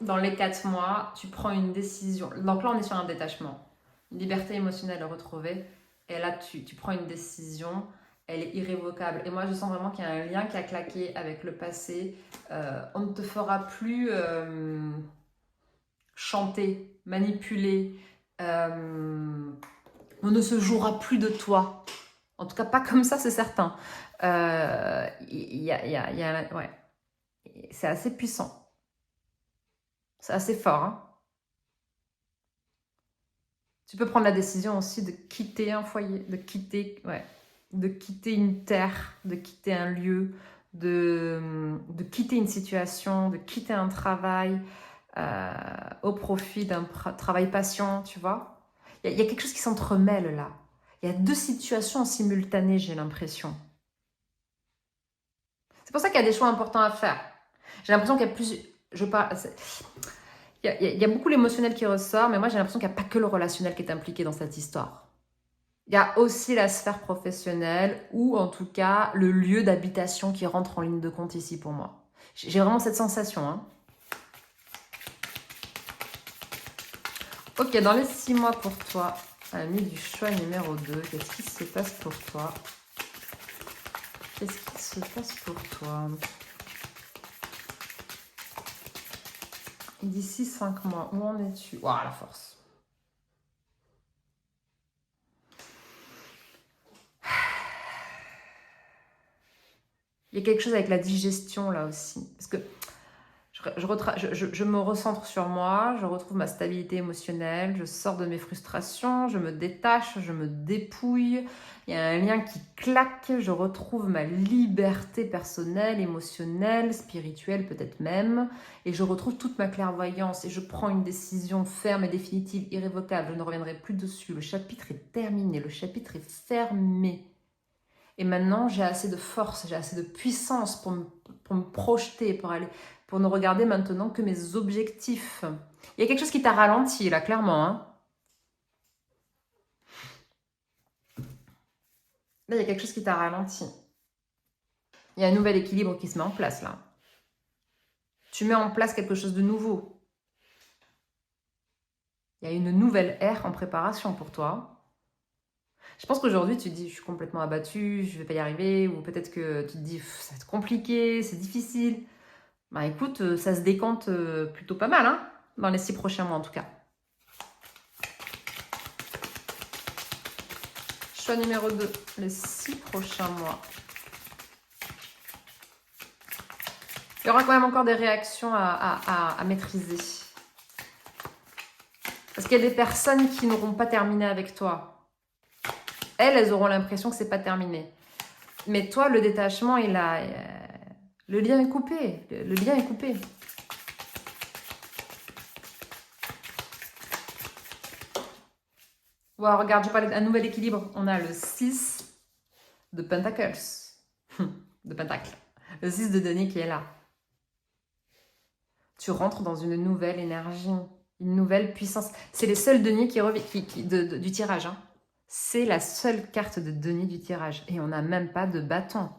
Speaker 1: dans les 4 mois, tu prends une décision. Donc là, on est sur un détachement. Une liberté émotionnelle retrouvée. Et là, tu prends une décision. Elle est irrévocable. Et moi, je sens vraiment qu'il y a un lien qui a claqué avec le passé. On ne te fera plus chanter, manipuler. On ne se jouera plus de toi. En tout cas, pas comme ça, c'est certain. Ouais. C'est assez puissant. C'est assez fort. Hein. Tu peux prendre la décision aussi de quitter un foyer, de quitter une terre, de quitter un lieu, de quitter une situation, de quitter un travail au profit d'un travail patient, tu vois. Il y a quelque chose qui s'entremêle là. Il y a 2 situations simultanées, j'ai l'impression. C'est pour ça qu'il y a des choix importants à faire. J'ai l'impression qu'il y a plus... Il y a beaucoup l'émotionnel qui ressort, mais moi j'ai l'impression qu'il n'y a pas que le relationnel qui est impliqué dans cette histoire. Il y a aussi la sphère professionnelle ou en tout cas le lieu d'habitation qui rentre en ligne de compte ici pour moi. J'ai vraiment cette sensation. Hein. Ok, dans les 6 mois pour toi, ami du choix numéro 2, qu'est-ce qui se passe pour toi? Qu'est-ce qui se passe pour toi? D'ici 5 mois, où en es-tu? Waouh, la force. Il y a quelque chose avec la digestion là aussi. Parce que je me recentre sur moi, je retrouve ma stabilité émotionnelle, je sors de mes frustrations, je me détache, je me dépouille. Il y a un lien qui claque, je retrouve ma liberté personnelle, émotionnelle, spirituelle peut-être même. Et je retrouve toute ma clairvoyance et je prends une décision ferme et définitive, irrévocable. Je ne reviendrai plus dessus. Le chapitre est terminé, le chapitre est fermé. Et maintenant, j'ai assez de force, j'ai assez de puissance pour me projeter, pour ne regarder maintenant que mes objectifs. Il y a quelque chose qui t'a ralenti, là, clairement. Hein. Là, il y a quelque chose qui t'a ralenti. Il y a un nouvel équilibre qui se met en place, là. Tu mets en place quelque chose de nouveau. Il y a une nouvelle ère en préparation pour toi. Je pense qu'aujourd'hui, tu te dis, je suis complètement abattue, je ne vais pas y arriver, ou peut-être que tu te dis, ça va être compliqué, c'est difficile. Bah écoute, ça se décante plutôt pas mal, hein, dans les 6 prochains mois en tout cas. Choix numéro 2, les 6 prochains mois. Il y aura quand même encore des réactions à maîtriser. Parce qu'il y a des personnes qui n'auront pas terminé avec toi. Elles auront l'impression que c'est pas terminé. Mais toi, le détachement, le lien est coupé. Le lien est coupé. Wow, regarde, je parlais d'un nouvel équilibre. On a le 6 de Pentacles. De Pentacle. Le 6 de denier qui est là. Tu rentres dans une nouvelle énergie, une nouvelle puissance. C'est les seuls deniers du tirage. Hein. C'est la seule carte de denier du tirage. Et on n'a même pas de bâton.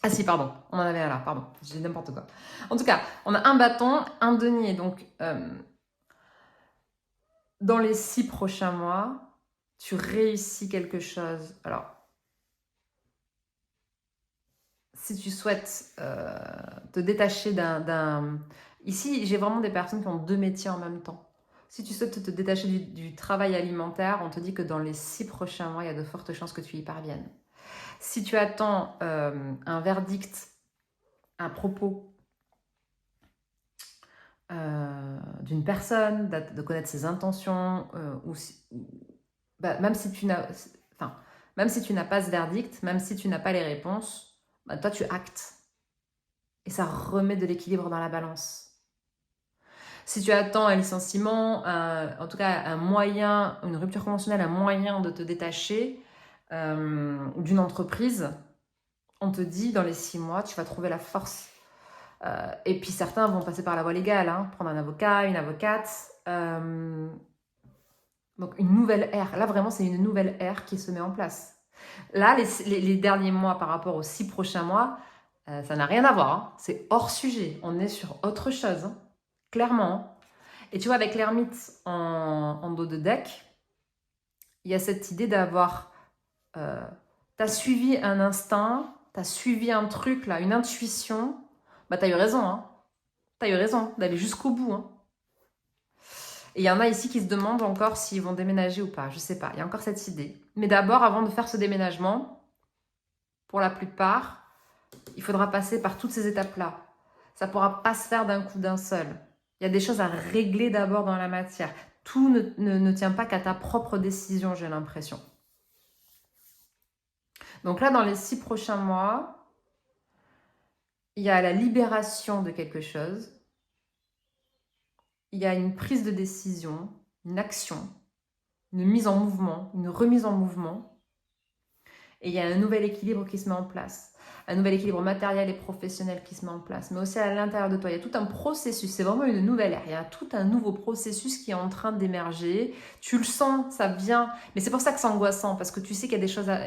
Speaker 1: Ah si, pardon. On en avait un là, pardon. J'ai dit n'importe quoi. En tout cas, on a un bâton, un denier. Donc, dans les 6 prochains mois, tu réussis quelque chose. Alors, si tu souhaites te détacher d'un... Ici, j'ai vraiment des personnes qui ont 2 métiers en même temps. Si tu souhaites te détacher du travail alimentaire, on te dit que dans les 6 prochains mois, il y a de fortes chances que tu y parviennes. Si tu attends un verdict à propos d'une personne, de connaître ses intentions, même si tu n'as pas ce verdict, même si tu n'as pas les réponses, toi tu actes. Et ça remet de l'équilibre dans la balance. Si tu attends un licenciement, en tout cas un moyen, une rupture conventionnelle, un moyen de te détacher d'une entreprise, on te dit dans les 6 mois, tu vas trouver la force. Et puis certains vont passer par la voie légale, hein, prendre un avocat, une avocate. Donc une nouvelle ère. Là vraiment c'est une nouvelle ère qui se met en place. Là les derniers mois par rapport aux 6 prochains mois, ça n'a rien à voir. Hein. C'est hors sujet. On est sur autre chose. Hein. Clairement. Et tu vois, avec l'ermite en dos de deck, il y a cette idée d'avoir... t'as suivi un instinct, t'as suivi un truc, là, une intuition. Bah, t'as eu raison, hein. T'as eu raison d'aller jusqu'au bout, hein. Et il y en a ici qui se demandent encore s'ils vont déménager ou pas. Je sais pas, il y a encore cette idée. Mais d'abord, avant de faire ce déménagement, pour la plupart, il faudra passer par toutes ces étapes-là. Ça ne pourra pas se faire d'un coup d'un seul. Il y a des choses à régler d'abord dans la matière. Tout ne tient pas qu'à ta propre décision, j'ai l'impression. Donc là, dans les 6 prochains mois, il y a la libération de quelque chose. Il y a une prise de décision, une action, une mise en mouvement, une remise en mouvement. Et il y a un nouvel équilibre qui se met en place. Un nouvel équilibre matériel et professionnel qui se met en place, mais aussi à l'intérieur de toi. Il y a tout un processus, c'est vraiment une nouvelle ère. Il y a tout un nouveau processus qui est en train d'émerger. Tu le sens, ça vient. Mais c'est pour ça que c'est angoissant, parce que tu sais qu'il y a des choses à...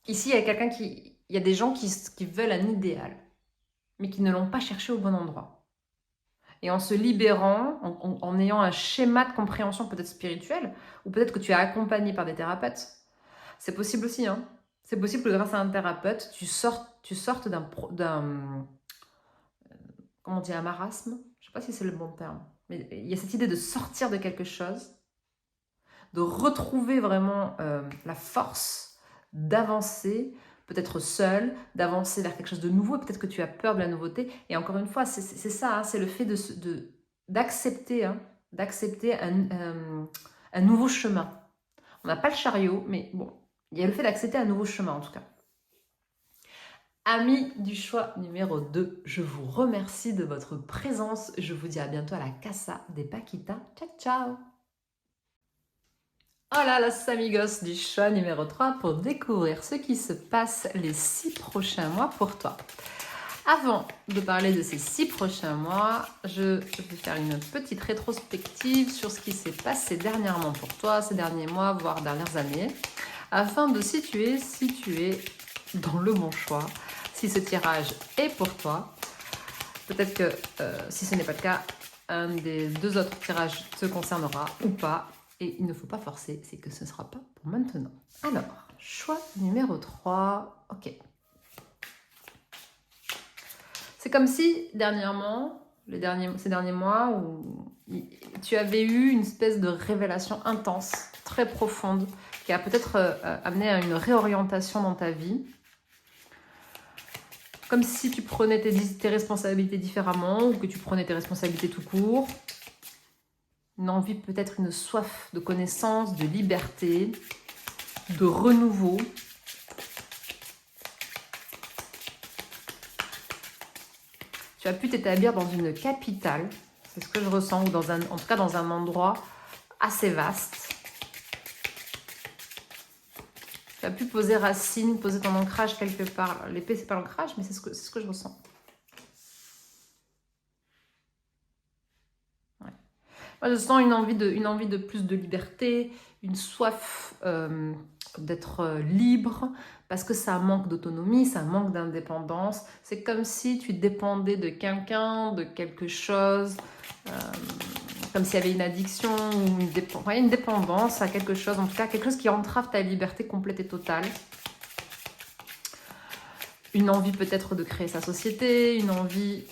Speaker 1: Ici, il y a quelqu'un qui... Il y a des gens qui veulent un idéal, mais qui ne l'ont pas cherché au bon endroit. Et en se libérant, en ayant un schéma de compréhension peut-être spirituel, ou peut-être que tu es accompagné par des thérapeutes, c'est possible aussi, hein. C'est possible que grâce à un thérapeute, tu sortes d'un comment on dit, un marasme. Je ne sais pas si c'est le bon terme. Mais il y a cette idée de sortir de quelque chose, de retrouver vraiment la force d'avancer, peut-être seul, d'avancer vers quelque chose de nouveau. Peut-être que tu as peur de la nouveauté. Et encore une fois, c'est ça, hein, c'est le fait d'accepter un nouveau chemin. On n'a pas le chariot, mais bon, il y a le fait d'accepter un nouveau chemin en tout cas. Amis du choix numéro 2, je vous remercie de votre présence. Je vous dis à bientôt à la Casa des Paquitas. Ciao, ciao. Hola los amigos du choix numéro 3 pour découvrir ce qui se passe les 6 prochains mois pour toi. Avant de parler de ces 6 prochains mois, je vais faire une petite rétrospective sur ce qui s'est passé dernièrement pour toi, ces derniers mois, voire dernières années, afin de situer si tu es dans le bon choix, si ce tirage est pour toi. Peut-être que si ce n'est pas le cas, un des 2 autres tirages te concernera ou pas. Et il ne faut pas forcer, c'est que ce ne sera pas pour maintenant. Alors, choix numéro 3. Ok. C'est comme si, dernièrement, ces derniers mois, où tu avais eu une espèce de révélation intense, très profonde, qui a peut-être amené à une réorientation dans ta vie. Comme si tu prenais tes responsabilités différemment, ou que tu prenais tes responsabilités tout court. Une envie, peut-être une soif de connaissance, de liberté, de renouveau. Tu as pu t'établir dans une capitale, c'est ce que je ressens, ou en tout cas dans un endroit assez vaste. Tu as pu poser racine, poser ton ancrage quelque part. L'épée, c'est pas l'ancrage, mais c'est ce que je ressens. Ouais. Moi, je sens une envie de plus de liberté, une soif d'être libre, parce que ça manque d'autonomie, ça manque d'indépendance. C'est comme si tu dépendais de quelqu'un, de quelque chose, comme s'il y avait une addiction ou une dépendance à quelque chose, en tout cas quelque chose qui entrave ta liberté complète et totale. Une envie peut-être de créer sa société, une envie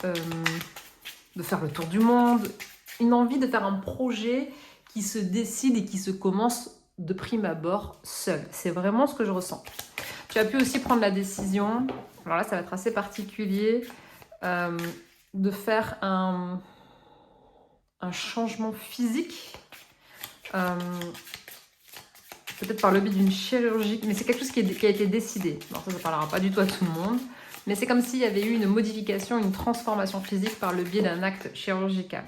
Speaker 1: de faire le tour du monde, une envie de faire un projet qui se décide et qui se commence de prime abord seul. C'est vraiment ce que je ressens. Tu as pu aussi prendre la décision, alors là ça va être assez particulier, de faire un changement physique, peut-être par le biais d'une chirurgie, mais c'est quelque chose qui a été décidé. Alors ça ne parlera pas du tout à tout le monde, mais c'est comme s'il y avait eu une modification, une transformation physique par le biais d'un acte chirurgical.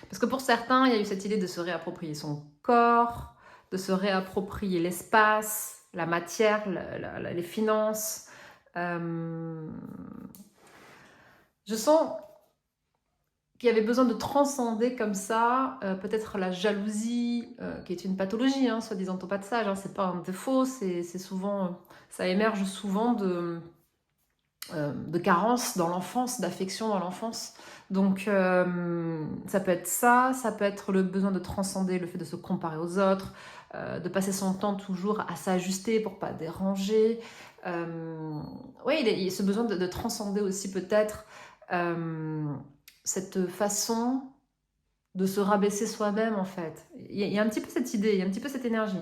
Speaker 1: Parce que pour certains, il y a eu cette idée de se réapproprier son corps, de se réapproprier l'espace, la matière, les finances. Je sens qu'il y avait besoin de transcender comme ça, peut-être la jalousie, qui est une pathologie, hein, soit disant au passage, hein, c'est pas un défaut, c'est souvent, ça émerge souvent de carence dans l'enfance, d'affection dans l'enfance. Donc ça peut être ça peut être le besoin de transcender le fait de se comparer aux autres, de passer son temps toujours à s'ajuster pour pas déranger. Oui, il y a ce besoin de transcender aussi peut-être cette façon de se rabaisser soi-même en fait. Il y a un petit peu cette idée, il y a un petit peu cette énergie.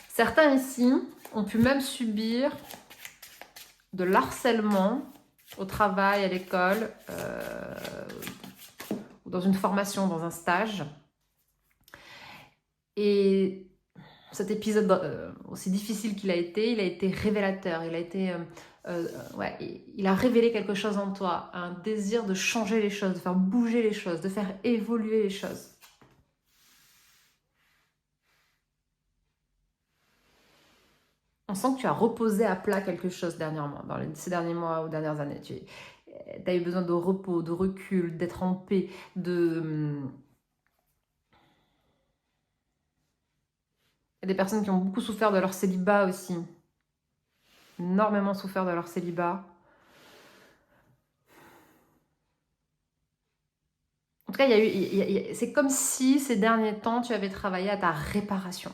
Speaker 1: Certains ici ont pu même subir de l'harcèlement au travail, à l'école, ou dans une formation, dans un stage. Et cet épisode, aussi difficile qu'il a été révélateur. Il a révélé quelque chose en toi, un désir de changer les choses, de faire bouger les choses, de faire évoluer les choses. On sent que tu as reposé à plat quelque chose dernièrement, dans ces derniers mois ou dernières années. Tu as eu besoin de repos, de recul, d'être en paix, Il y a des personnes qui ont beaucoup souffert de leur célibat aussi. Énormément souffert de leur célibat. En tout cas, c'est comme si ces derniers temps, tu avais travaillé à ta réparation.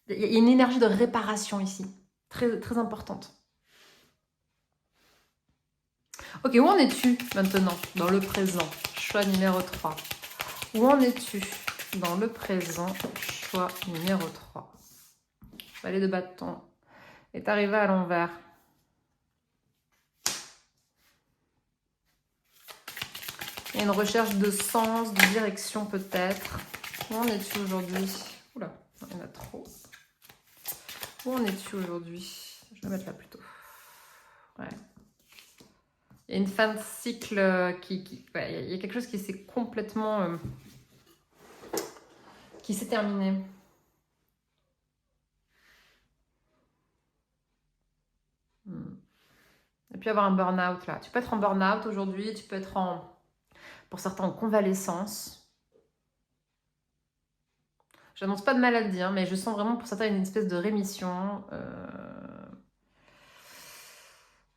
Speaker 1: Il y a une énergie de réparation ici, très, très importante. Ok, où en es-tu maintenant, dans le présent? Choix numéro 3. Où en es-tu dans le présent? Choix numéro 3. Valet de bâton. Est arrivé à l'envers. Il y a une recherche de sens, de direction peut-être. Où en es-tu aujourd'hui? Oula, il y en a trop. Où en es-tu aujourd'hui? Je vais mettre là plutôt. Ouais. Il y a une fin de cycle ouais, il y a quelque chose qui s'est complètement... qui s'est terminé. Et puis avoir un burn-out là. Tu peux être en burn-out aujourd'hui, tu peux être pour certains en convalescence. Je n'annonce pas de maladie, hein, mais je sens vraiment pour certains une espèce de rémission.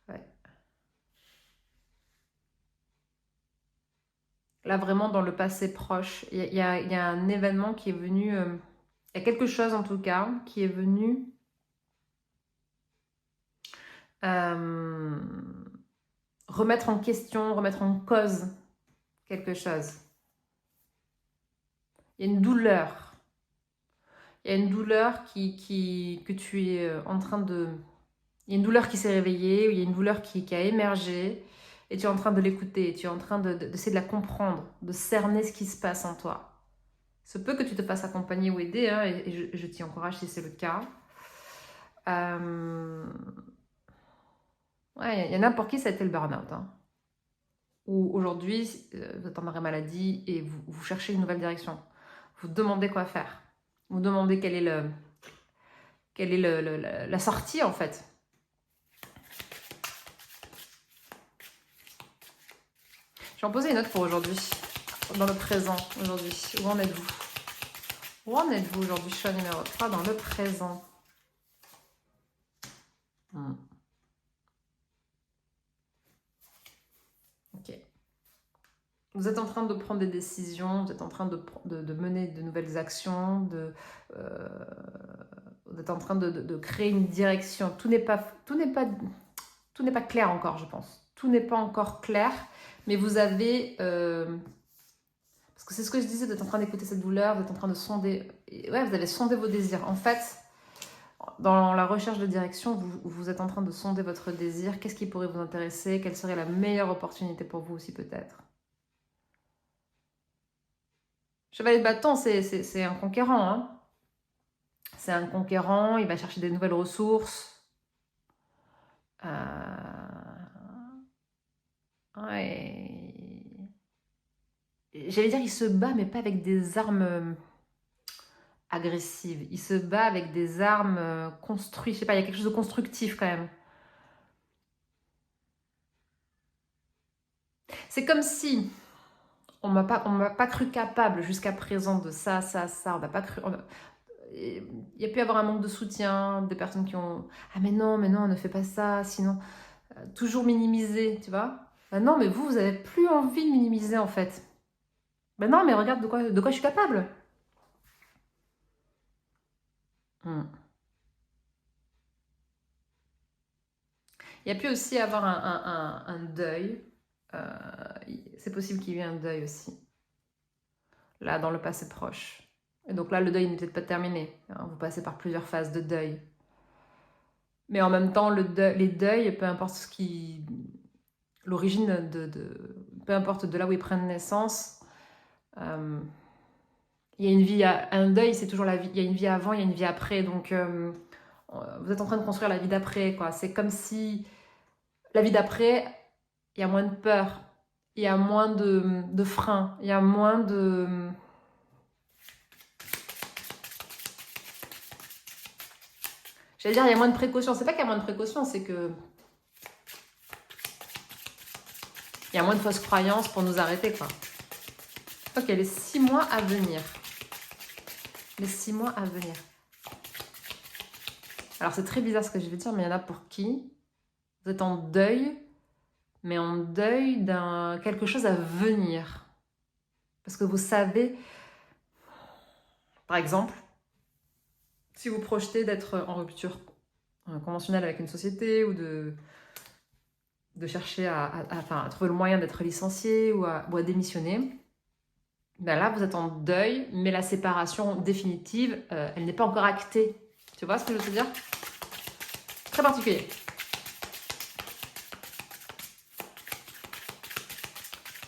Speaker 1: Ouais. Là, vraiment, dans le passé proche, il y a un événement qui est venu... il y a quelque chose, en tout cas, qui est venu... remettre en question, remettre en cause quelque chose. Il y a une douleur. Il y a une douleur que tu es en train de... Il y a une douleur qui s'est réveillée, ou il y a une douleur qui a émergé, et tu es en train de l'écouter, tu es en train d'essayer de la comprendre, de cerner ce qui se passe en toi. Il se peut que tu te fasses accompagner ou aider, hein, et je t'y encourage si c'est le cas. Ouais, il y en a pour qui ça a été le burn-out. Hein. Ou aujourd'hui, vous êtes en arrêt maladie et vous cherchez une nouvelle direction. Vous demandez quoi faire. Vous demandez quelle est la sortie en fait. Je vais en poser une autre pour aujourd'hui, dans le présent aujourd'hui. Où en êtes-vous? Où en êtes-vous aujourd'hui? Choix numéro 3, dans le présent. Ok. Vous êtes en train de prendre des décisions, vous êtes en train de mener de nouvelles actions, vous êtes en train de créer une direction. Tout n'est pas clair encore, je pense. Tout n'est pas encore clair, mais vous avez... parce que c'est ce que je disais, vous êtes en train d'écouter cette douleur, vous êtes en train de sonder... Ouais, vous avez sondé vos désirs. En fait, dans la recherche de direction, vous êtes en train de sonder votre désir. Qu'est-ce qui pourrait vous intéresser? Quelle serait la meilleure opportunité pour vous aussi, peut-être? Chevalier de bâton, c'est un conquérant. Hein. C'est un conquérant, il va chercher des nouvelles ressources. Ouais. J'allais dire, il se bat, mais pas avec des armes agressives. Il se bat avec des armes construites. Je sais pas, il y a quelque chose de constructif quand même. C'est comme si on m'a pas cru capable jusqu'à présent de ça. On m'a pas cru... Il y a pu y avoir un manque de soutien, des personnes qui ont... Ah mais non, ne fais pas ça, sinon... toujours minimiser, tu vois. Ben non, mais vous avez plus envie de minimiser en fait. Ben non, mais regarde de quoi je suis capable. Il y a pu aussi avoir un deuil. C'est possible qu'il y ait un deuil aussi. Là, dans le passé proche. Et donc là, le deuil n'est peut-être pas terminé. Hein, vous passez par plusieurs phases de deuil. Mais en même temps, les deuils, peu importe ce qui... L'origine peu importe de là où ils prennent naissance, il y a une vie, un deuil, c'est toujours la vie. Il y a une vie avant, il y a une vie après. Donc, vous êtes en train de construire la vie d'après, quoi. C'est comme si la vie d'après, il y a moins de peur, il y a moins de freins, il y a moins de... J'allais dire, il y a moins de précautions. C'est pas qu'il y a moins de précautions, c'est que... Il y a moins de fausses croyances pour nous arrêter, quoi. Ok, les 6 mois à venir. Les 6 mois à venir. Alors, c'est très bizarre ce que je vais dire, mais il y en a pour qui vous êtes en deuil, mais en deuil d'un quelque chose à venir. Parce que vous savez, par exemple, si vous projetez d'être en rupture conventionnelle avec une société ou de chercher à trouver le moyen d'être licencié ou à démissionner, ben là, vous êtes en deuil, mais la séparation définitive, elle n'est pas encore actée. Tu vois ce que je veux te dire? Très particulier.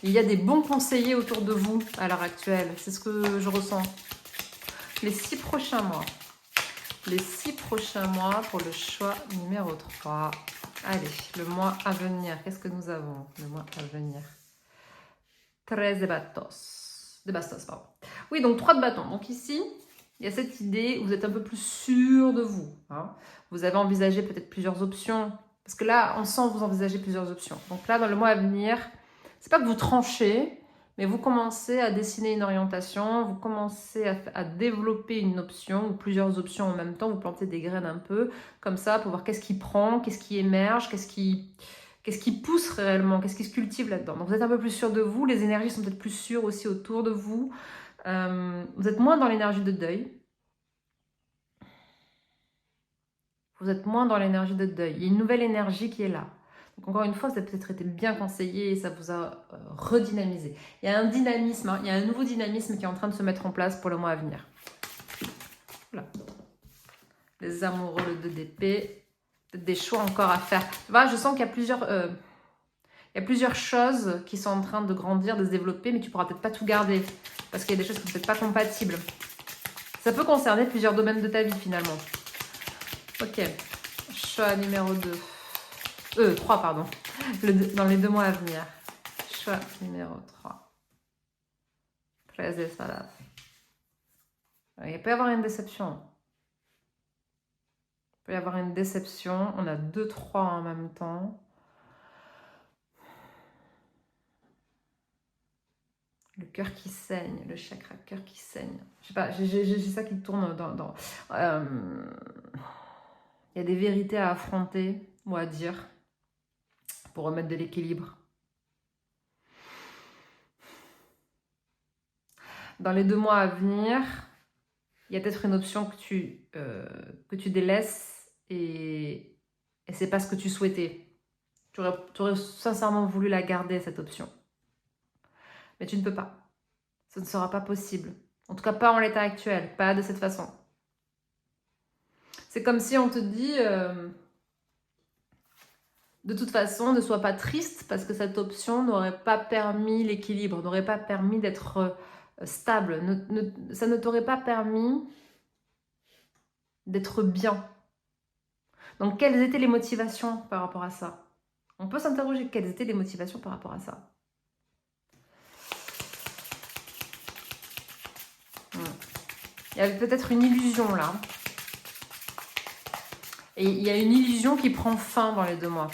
Speaker 1: Il y a des bons conseillers autour de vous à l'heure actuelle. C'est ce que je ressens. Les 6 prochains mois. Les 6 prochains mois pour le choix numéro 3. Allez, le mois à venir. Qu'est-ce que nous avons? Le mois à venir. 13 de bastos. De bastos, pardon. Oui, donc 3 de bâtons. Donc ici, il y a cette idée où vous êtes un peu plus sûr de vous. Hein. Vous avez envisagé peut-être plusieurs options. Parce que là, on sent que vous envisagez plusieurs options. Donc là, dans le mois à venir, c'est pas que vous tranchez, Mais vous commencez à dessiner une orientation, vous commencez à développer une option ou plusieurs options en même temps, vous plantez des graines un peu, comme ça, pour voir qu'est-ce qui prend, qu'est-ce qui émerge, qu'est-ce qui pousse réellement, qu'est-ce qui se cultive là-dedans. Donc vous êtes un peu plus sûr de vous, les énergies sont peut-être plus sûres aussi autour de vous, vous êtes moins dans l'énergie de deuil. Vous êtes moins dans l'énergie de deuil. Il y a une nouvelle énergie qui est là. Donc encore une fois, vous avez peut-être été bien conseillé et ça vous a redynamisé. Il y a un dynamisme, hein, il y a un nouveau dynamisme qui est en train de se mettre en place pour le mois à venir. Voilà. Les amoureux, le 2 d'épée, des choix encore à faire. Tu vois, je sens qu'il y a plusieurs choses qui sont en train de grandir, de se développer, mais tu ne pourras peut-être pas tout garder parce qu'il y a des choses qui ne sont peut-être pas compatibles. Ça peut concerner plusieurs domaines de ta vie finalement. Ok, choix numéro 3, pardon, dans les 2 mois à venir. Choix numéro 3. Très salade. Il peut y avoir une déception. Il peut y avoir une déception. On a 2, 3 en même temps. Le cœur qui saigne, le chakra cœur qui saigne. Je sais pas, j'ai ça qui tourne dans il y a des vérités à affronter ou à dire pour remettre de l'équilibre. Dans les 2 mois à venir, il y a peut-être une option que tu délaisses et c'est pas ce que tu souhaitais. Tu aurais sincèrement voulu la garder, cette option. Mais tu ne peux pas. Ce ne sera pas possible. En tout cas, pas en l'état actuel, pas de cette façon. C'est comme si on te dit, de toute façon, ne sois pas triste parce que cette option n'aurait pas permis l'équilibre, n'aurait pas permis d'être stable. Ça ne t'aurait pas permis d'être bien. Donc, quelles étaient les motivations par rapport à ça? On peut s'interroger, quelles étaient les motivations par rapport à ça? Il y avait peut-être une illusion là. Et il y a une illusion qui prend fin dans les 2 mois.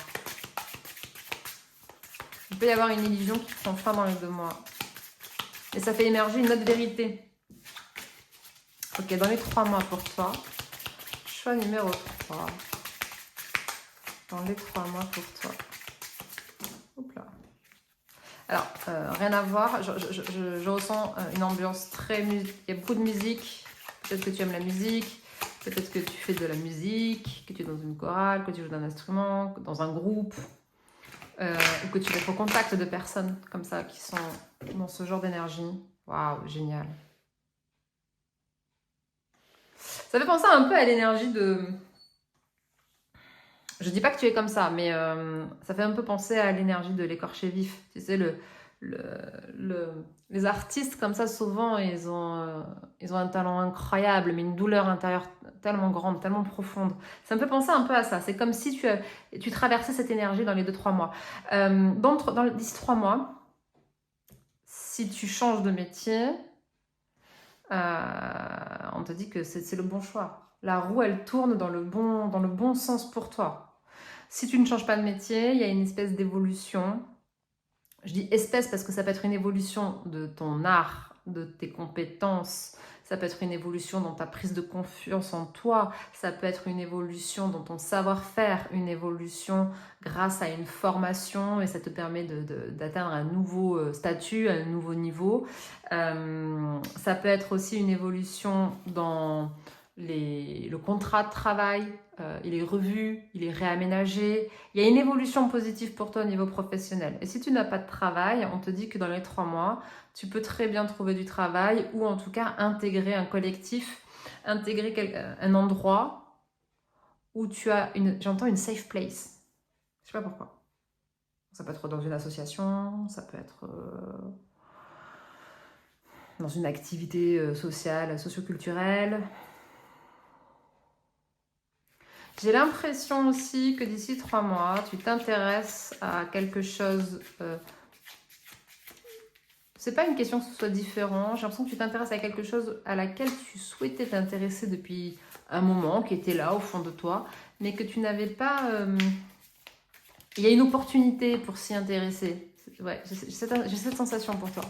Speaker 1: Il peut y avoir une illusion qui prend fin dans les 2 mois. Et ça fait émerger une autre vérité. Ok, dans les 3 mois pour toi. Choix numéro 3. Dans les 3 mois pour toi. Hop là. Alors, rien à voir. Je ressens une ambiance très... Il y a beaucoup de musique. Peut-être que tu aimes la musique. Peut-être que tu fais de la musique, que tu es dans une chorale, que tu joues d'un instrument, dans un groupe, ou que tu es au contact de personnes comme ça qui sont dans ce genre d'énergie. Waouh, génial. Ça fait penser un peu à l'énergie de... Je dis pas que tu es comme ça, mais ça fait un peu penser à l'énergie de l'écorché vif. Tu sais, les artistes comme ça, souvent, ils ont un talent incroyable, mais une douleur intérieure tellement grande, tellement profonde. Ça me fait penser un peu à ça. C'est comme si tu traversais cette énergie dans les 2-3 mois. D'ici 3 mois, si tu changes de métier, on te dit que c'est le bon choix. La roue, elle tourne dans le bon sens pour toi. Si tu ne changes pas de métier, il y a une espèce d'évolution. Je dis espèce parce que ça peut être une évolution de ton art, de tes compétences. Ça peut être une évolution dans ta prise de confiance en toi. Ça peut être une évolution dans ton savoir-faire, une évolution grâce à une formation et ça te permet d'atteindre un nouveau statut, un nouveau niveau. Ça peut être aussi une évolution dans le contrat de travail. Il est revu, il est réaménagé. Il y a une évolution positive pour toi au niveau professionnel. Et si tu n'as pas de travail, on te dit que dans les 3 mois, tu peux très bien trouver du travail ou en tout cas intégrer un collectif, intégrer un endroit où tu as j'entends une safe place. Je sais pas pourquoi. Ça peut être dans une association, ça peut être dans une activité sociale, socioculturelle. J'ai l'impression aussi que d'ici 3 mois, tu t'intéresses à quelque chose. C'est pas une question que ce soit différent. J'ai l'impression que tu t'intéresses à quelque chose à laquelle tu souhaitais t'intéresser depuis un moment, qui était là au fond de toi, mais que tu n'avais pas. Il y a une opportunité pour s'y intéresser. Ouais, j'ai cette sensation pour toi.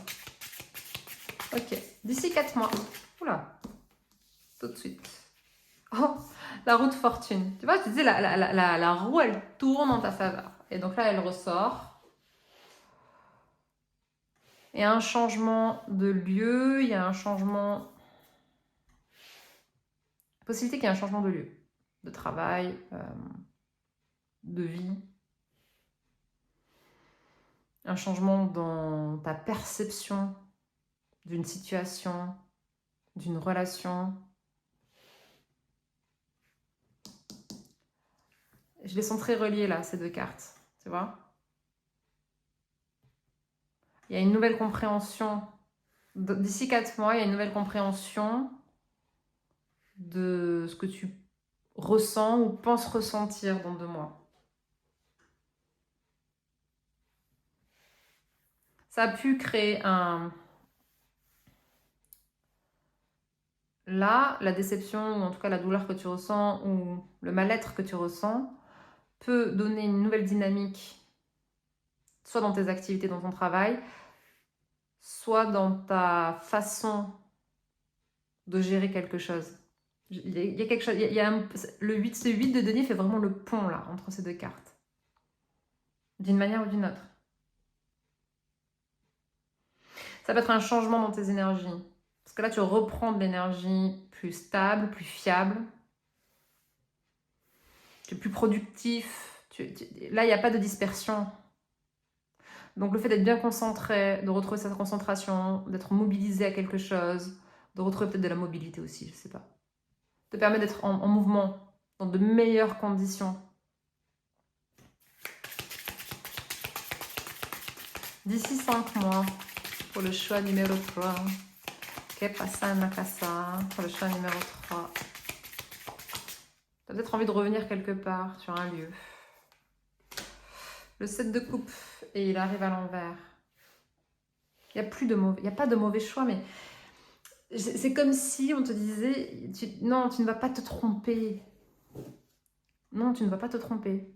Speaker 1: Ok, d'ici 4 mois. Oula, tout de suite. Oh, la roue de fortune. Tu vois, je te disais, la roue, elle tourne en ta faveur. Et donc là, elle ressort. Il y a un changement de lieu, il y a un changement... Possibilité qu'il y ait un changement de lieu, de travail, de vie. Un changement dans ta perception d'une situation, d'une relation. Je les sens très reliés là, ces deux cartes, tu vois. Il y a une nouvelle compréhension. D'ici 4 mois, il y a une nouvelle compréhension de ce que tu ressens ou penses ressentir dans 2 mois. Ça a pu créer un... Là, la déception, ou en tout cas la douleur que tu ressens, ou le mal-être que tu ressens, peut donner une nouvelle dynamique, soit dans tes activités, dans ton travail, soit dans ta façon de gérer quelque chose. Il y a quelque chose, le 8, ce 8 de denier fait vraiment le pont là, entre ces deux cartes. D'une manière ou d'une autre. Ça peut être un changement dans tes énergies. Parce que là, tu reprends de l'énergie plus stable, plus fiable. Tu es plus productif. Là, il n'y a pas de dispersion. Donc, le fait d'être bien concentré, de retrouver cette concentration, d'être mobilisé à quelque chose, de retrouver peut-être de la mobilité aussi, je ne sais pas. Te permet d'être en mouvement, dans de meilleures conditions. D'ici 5 mois, pour le choix numéro 3. Que pasa en la casa? Pour le choix numéro 3. Tu as peut-être envie de revenir quelque part sur un lieu. Le 7 de coupe et il arrive à l'envers. Il n'y a pas de mauvais choix, mais c'est comme si on te disait non, tu ne vas pas te tromper. Non, tu ne vas pas te tromper.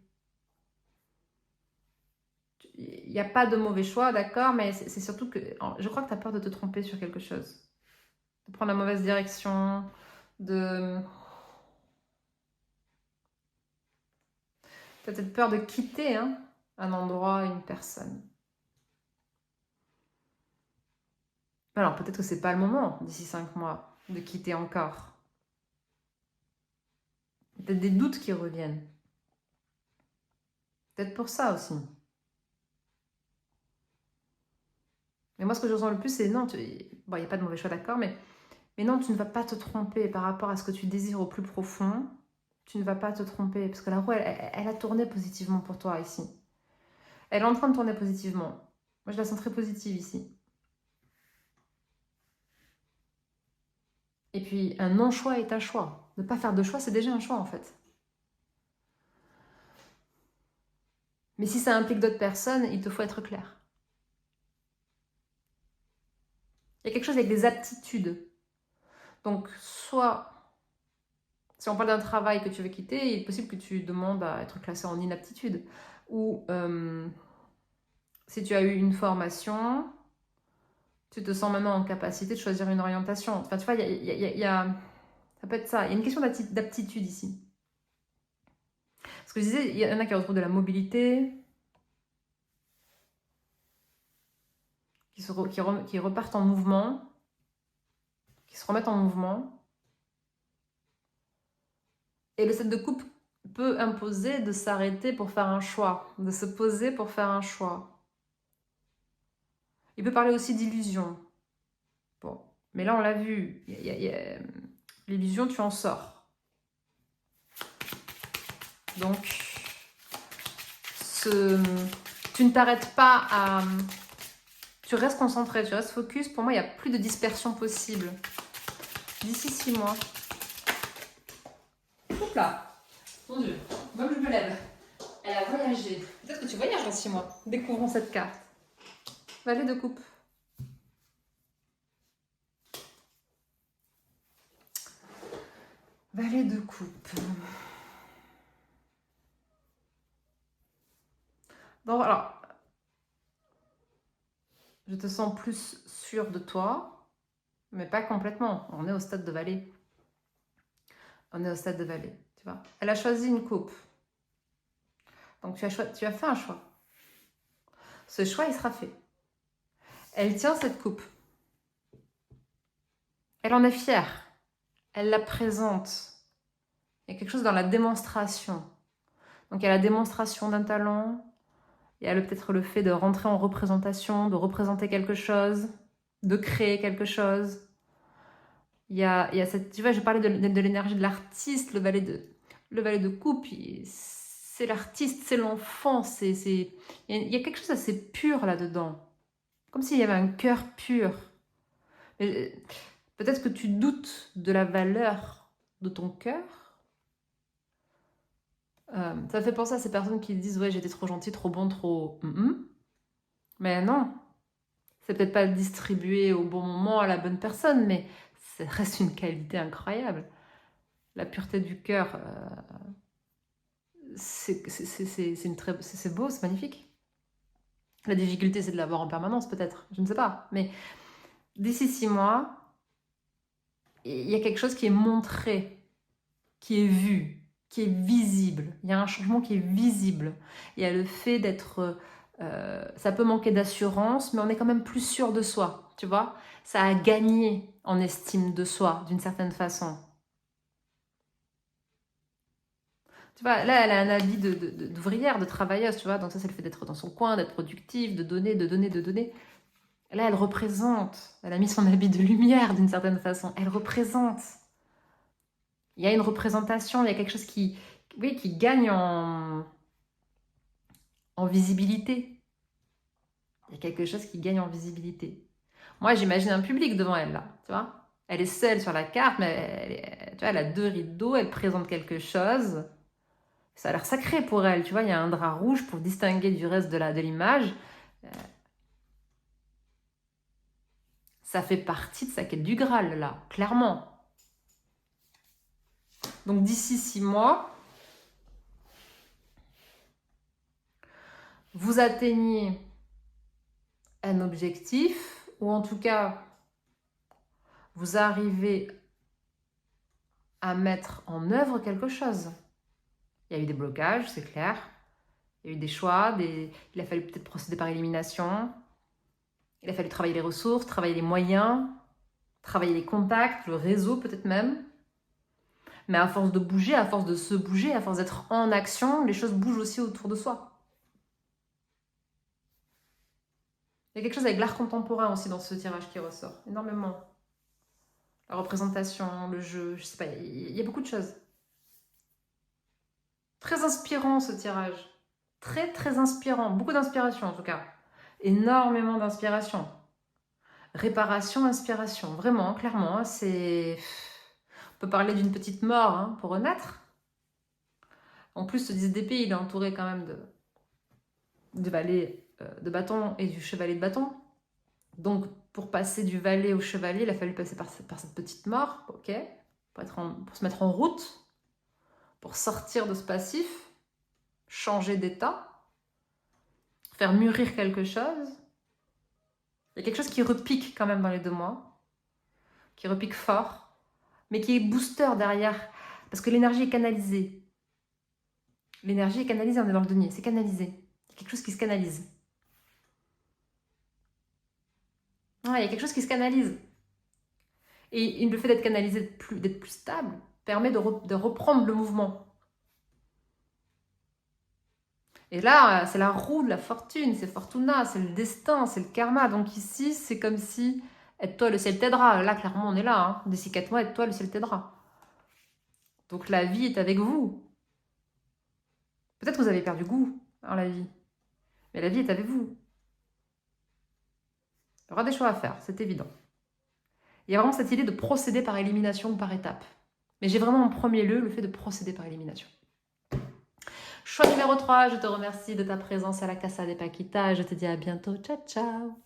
Speaker 1: Il n'y a pas de mauvais choix, d'accord, mais c'est surtout que je crois que tu as peur de te tromper sur quelque chose. De prendre la mauvaise direction, de... Tu as peut-être peur de quitter un endroit, une personne. Alors peut-être que c'est pas le moment, d'ici 5 mois, de quitter encore. Peut-être des doutes qui reviennent. Peut-être pour ça aussi. Mais moi, ce que je ressens le plus, c'est non, bon, il n'y a pas de mauvais choix, d'accord, mais non, tu ne vas pas te tromper par rapport à ce que tu désires au plus profond. Tu ne vas pas te tromper, parce que la roue, elle a tourné positivement pour toi ici. Elle est en train de tourner positivement. Moi, je la sens très positive ici. Et puis, un non-choix est un choix. Ne pas faire de choix, c'est déjà un choix, en fait. Mais si ça implique d'autres personnes, il te faut être clair. Il y a quelque chose avec des aptitudes. Donc, soit, si on parle d'un travail que tu veux quitter, il est possible que tu demandes à être classé en inaptitude. Ou si tu as eu une formation, tu te sens maintenant en capacité de choisir une orientation. Enfin, tu vois, ça peut être ça. Il y a une question d'aptitude ici. Parce que je disais, il y en a qui retrouvent de la mobilité, qui repartent en mouvement, qui se remettent en mouvement. Et le 7 de coupe peut imposer de s'arrêter pour faire un choix, de se poser pour faire un choix. Il peut parler aussi d'illusion. Bon, mais là on l'a vu, l'illusion tu en sors. Donc, tu ne t'arrêtes pas à... Tu restes concentré, tu restes focus. Pour moi, il n'y a plus de dispersion possible. D'ici 6 mois. Oups là, mon Dieu, même je me lève. Elle a voyagé. Peut-être que tu voyages dans 6 mois. Découvrons cette carte. Valet de coupe. Valet de coupe. Donc, alors, Je te sens plus sûr de toi, mais pas complètement. On est au stade de Valet. On est au stade de Valet, tu vois. Elle a choisi une coupe. Donc tu as fait un choix. Ce choix, il sera fait. Elle tient cette coupe. Elle en est fière. Elle la présente. Il y a quelque chose dans la démonstration. Donc il y a la démonstration d'un talent. Il y a peut-être le fait de rentrer en représentation, de représenter quelque chose, de créer quelque chose. Il y a cette, tu vois, je parlais de l'énergie de l'artiste, le valet de coupe, c'est l'artiste, c'est l'enfant, il y a quelque chose d'assez pur là-dedans. Comme s'il y avait un cœur pur. Peut-être que tu doutes de la valeur de ton cœur. Ça fait penser à ces personnes qui disent « Ouais, j'étais trop gentil, trop bon, trop... » Mais non, c'est peut-être pas distribué au bon moment à la bonne personne, mais ça reste une qualité incroyable. La pureté du cœur, c'est beau, c'est magnifique. La difficulté, c'est de l'avoir en permanence, peut-être, je ne sais pas. Mais d'ici 6 mois, il y a quelque chose qui est montré, qui est vu, qui est visible. Il y a un changement qui est visible. Il y a le fait d'être... ça peut manquer d'assurance, mais on est quand même plus sûr de soi, tu vois. Ça a gagné en estime de soi, d'une certaine façon. Tu vois, là, elle a un habit d'ouvrière, de travailleuse, tu vois. Donc ça, c'est le fait d'être dans son coin, d'être productive, de donner, de donner, de donner. Là, elle représente. Elle a mis son habit de lumière, d'une certaine façon. Elle représente. Il y a une représentation, il y a quelque chose qui gagne en visibilité. Il y a quelque chose qui gagne en visibilité. Moi, j'imagine un public devant elle, là, tu vois. Elle est seule sur la carte, mais tu vois, elle a 2 rideaux, elle présente quelque chose. Ça a l'air sacré pour elle, tu vois. Il y a un drap rouge pour distinguer du reste de l'image. Ça fait partie de sa quête du Graal, là, clairement. Donc, d'ici 6 mois, vous atteignez un objectif, ou en tout cas, vous arrivez à mettre en œuvre quelque chose. Il y a eu des blocages, c'est clair. Il y a eu des choix, il a fallu peut-être procéder par élimination. Il a fallu travailler les ressources, travailler les moyens, travailler les contacts, le réseau peut-être même. Mais à force de bouger, à force de se bouger, à force d'être en action, les choses bougent aussi autour de soi. Il y a quelque chose avec l'art contemporain aussi dans ce tirage qui ressort, énormément. La représentation, le jeu, je sais pas, il y a beaucoup de choses. Très inspirant ce tirage. Très très inspirant, beaucoup d'inspiration en tout cas. Énormément d'inspiration. Réparation, inspiration, vraiment, clairement, c'est... On peut parler d'une petite mort hein, pour renaître. En plus, ce 10 d'épée, il est entouré quand même de valet de bâton et du chevalet de bâton. Donc, pour passer du valet au chevalier, il a fallu passer par cette petite mort, ok, pour se mettre en route, pour sortir de ce passif, changer d'état, faire mûrir quelque chose. Il y a quelque chose qui repique quand même dans les 2 mois, qui repique fort, mais qui est booster derrière, parce que l'énergie est canalisée. L'énergie est canalisée, on est dans le denier, c'est canalisé. Il y a quelque chose qui se canalise. Ouais, il y a quelque chose qui se canalise. Et le fait d'être canalisé, d'être plus stable, permet de reprendre le mouvement. Et là, c'est la roue de la fortune, c'est Fortuna, c'est le destin, c'est le karma. Donc ici, c'est comme si, aide-toi, le ciel t'aidera. Là, clairement, on est là. Hein. D'ici 4 mois, aide-toi, le ciel t'aidera. Donc la vie est avec vous. Peut-être que vous avez perdu goût en la vie. Mais la vie est avec vous. Il y aura des choix à faire, c'est évident. Il y a vraiment cette idée de procéder par élimination ou par étape. Mais j'ai vraiment en premier lieu le fait de procéder par élimination. Choix numéro 3, je te remercie de ta présence à la Casa de Paquita. Je te dis à bientôt. Ciao, ciao.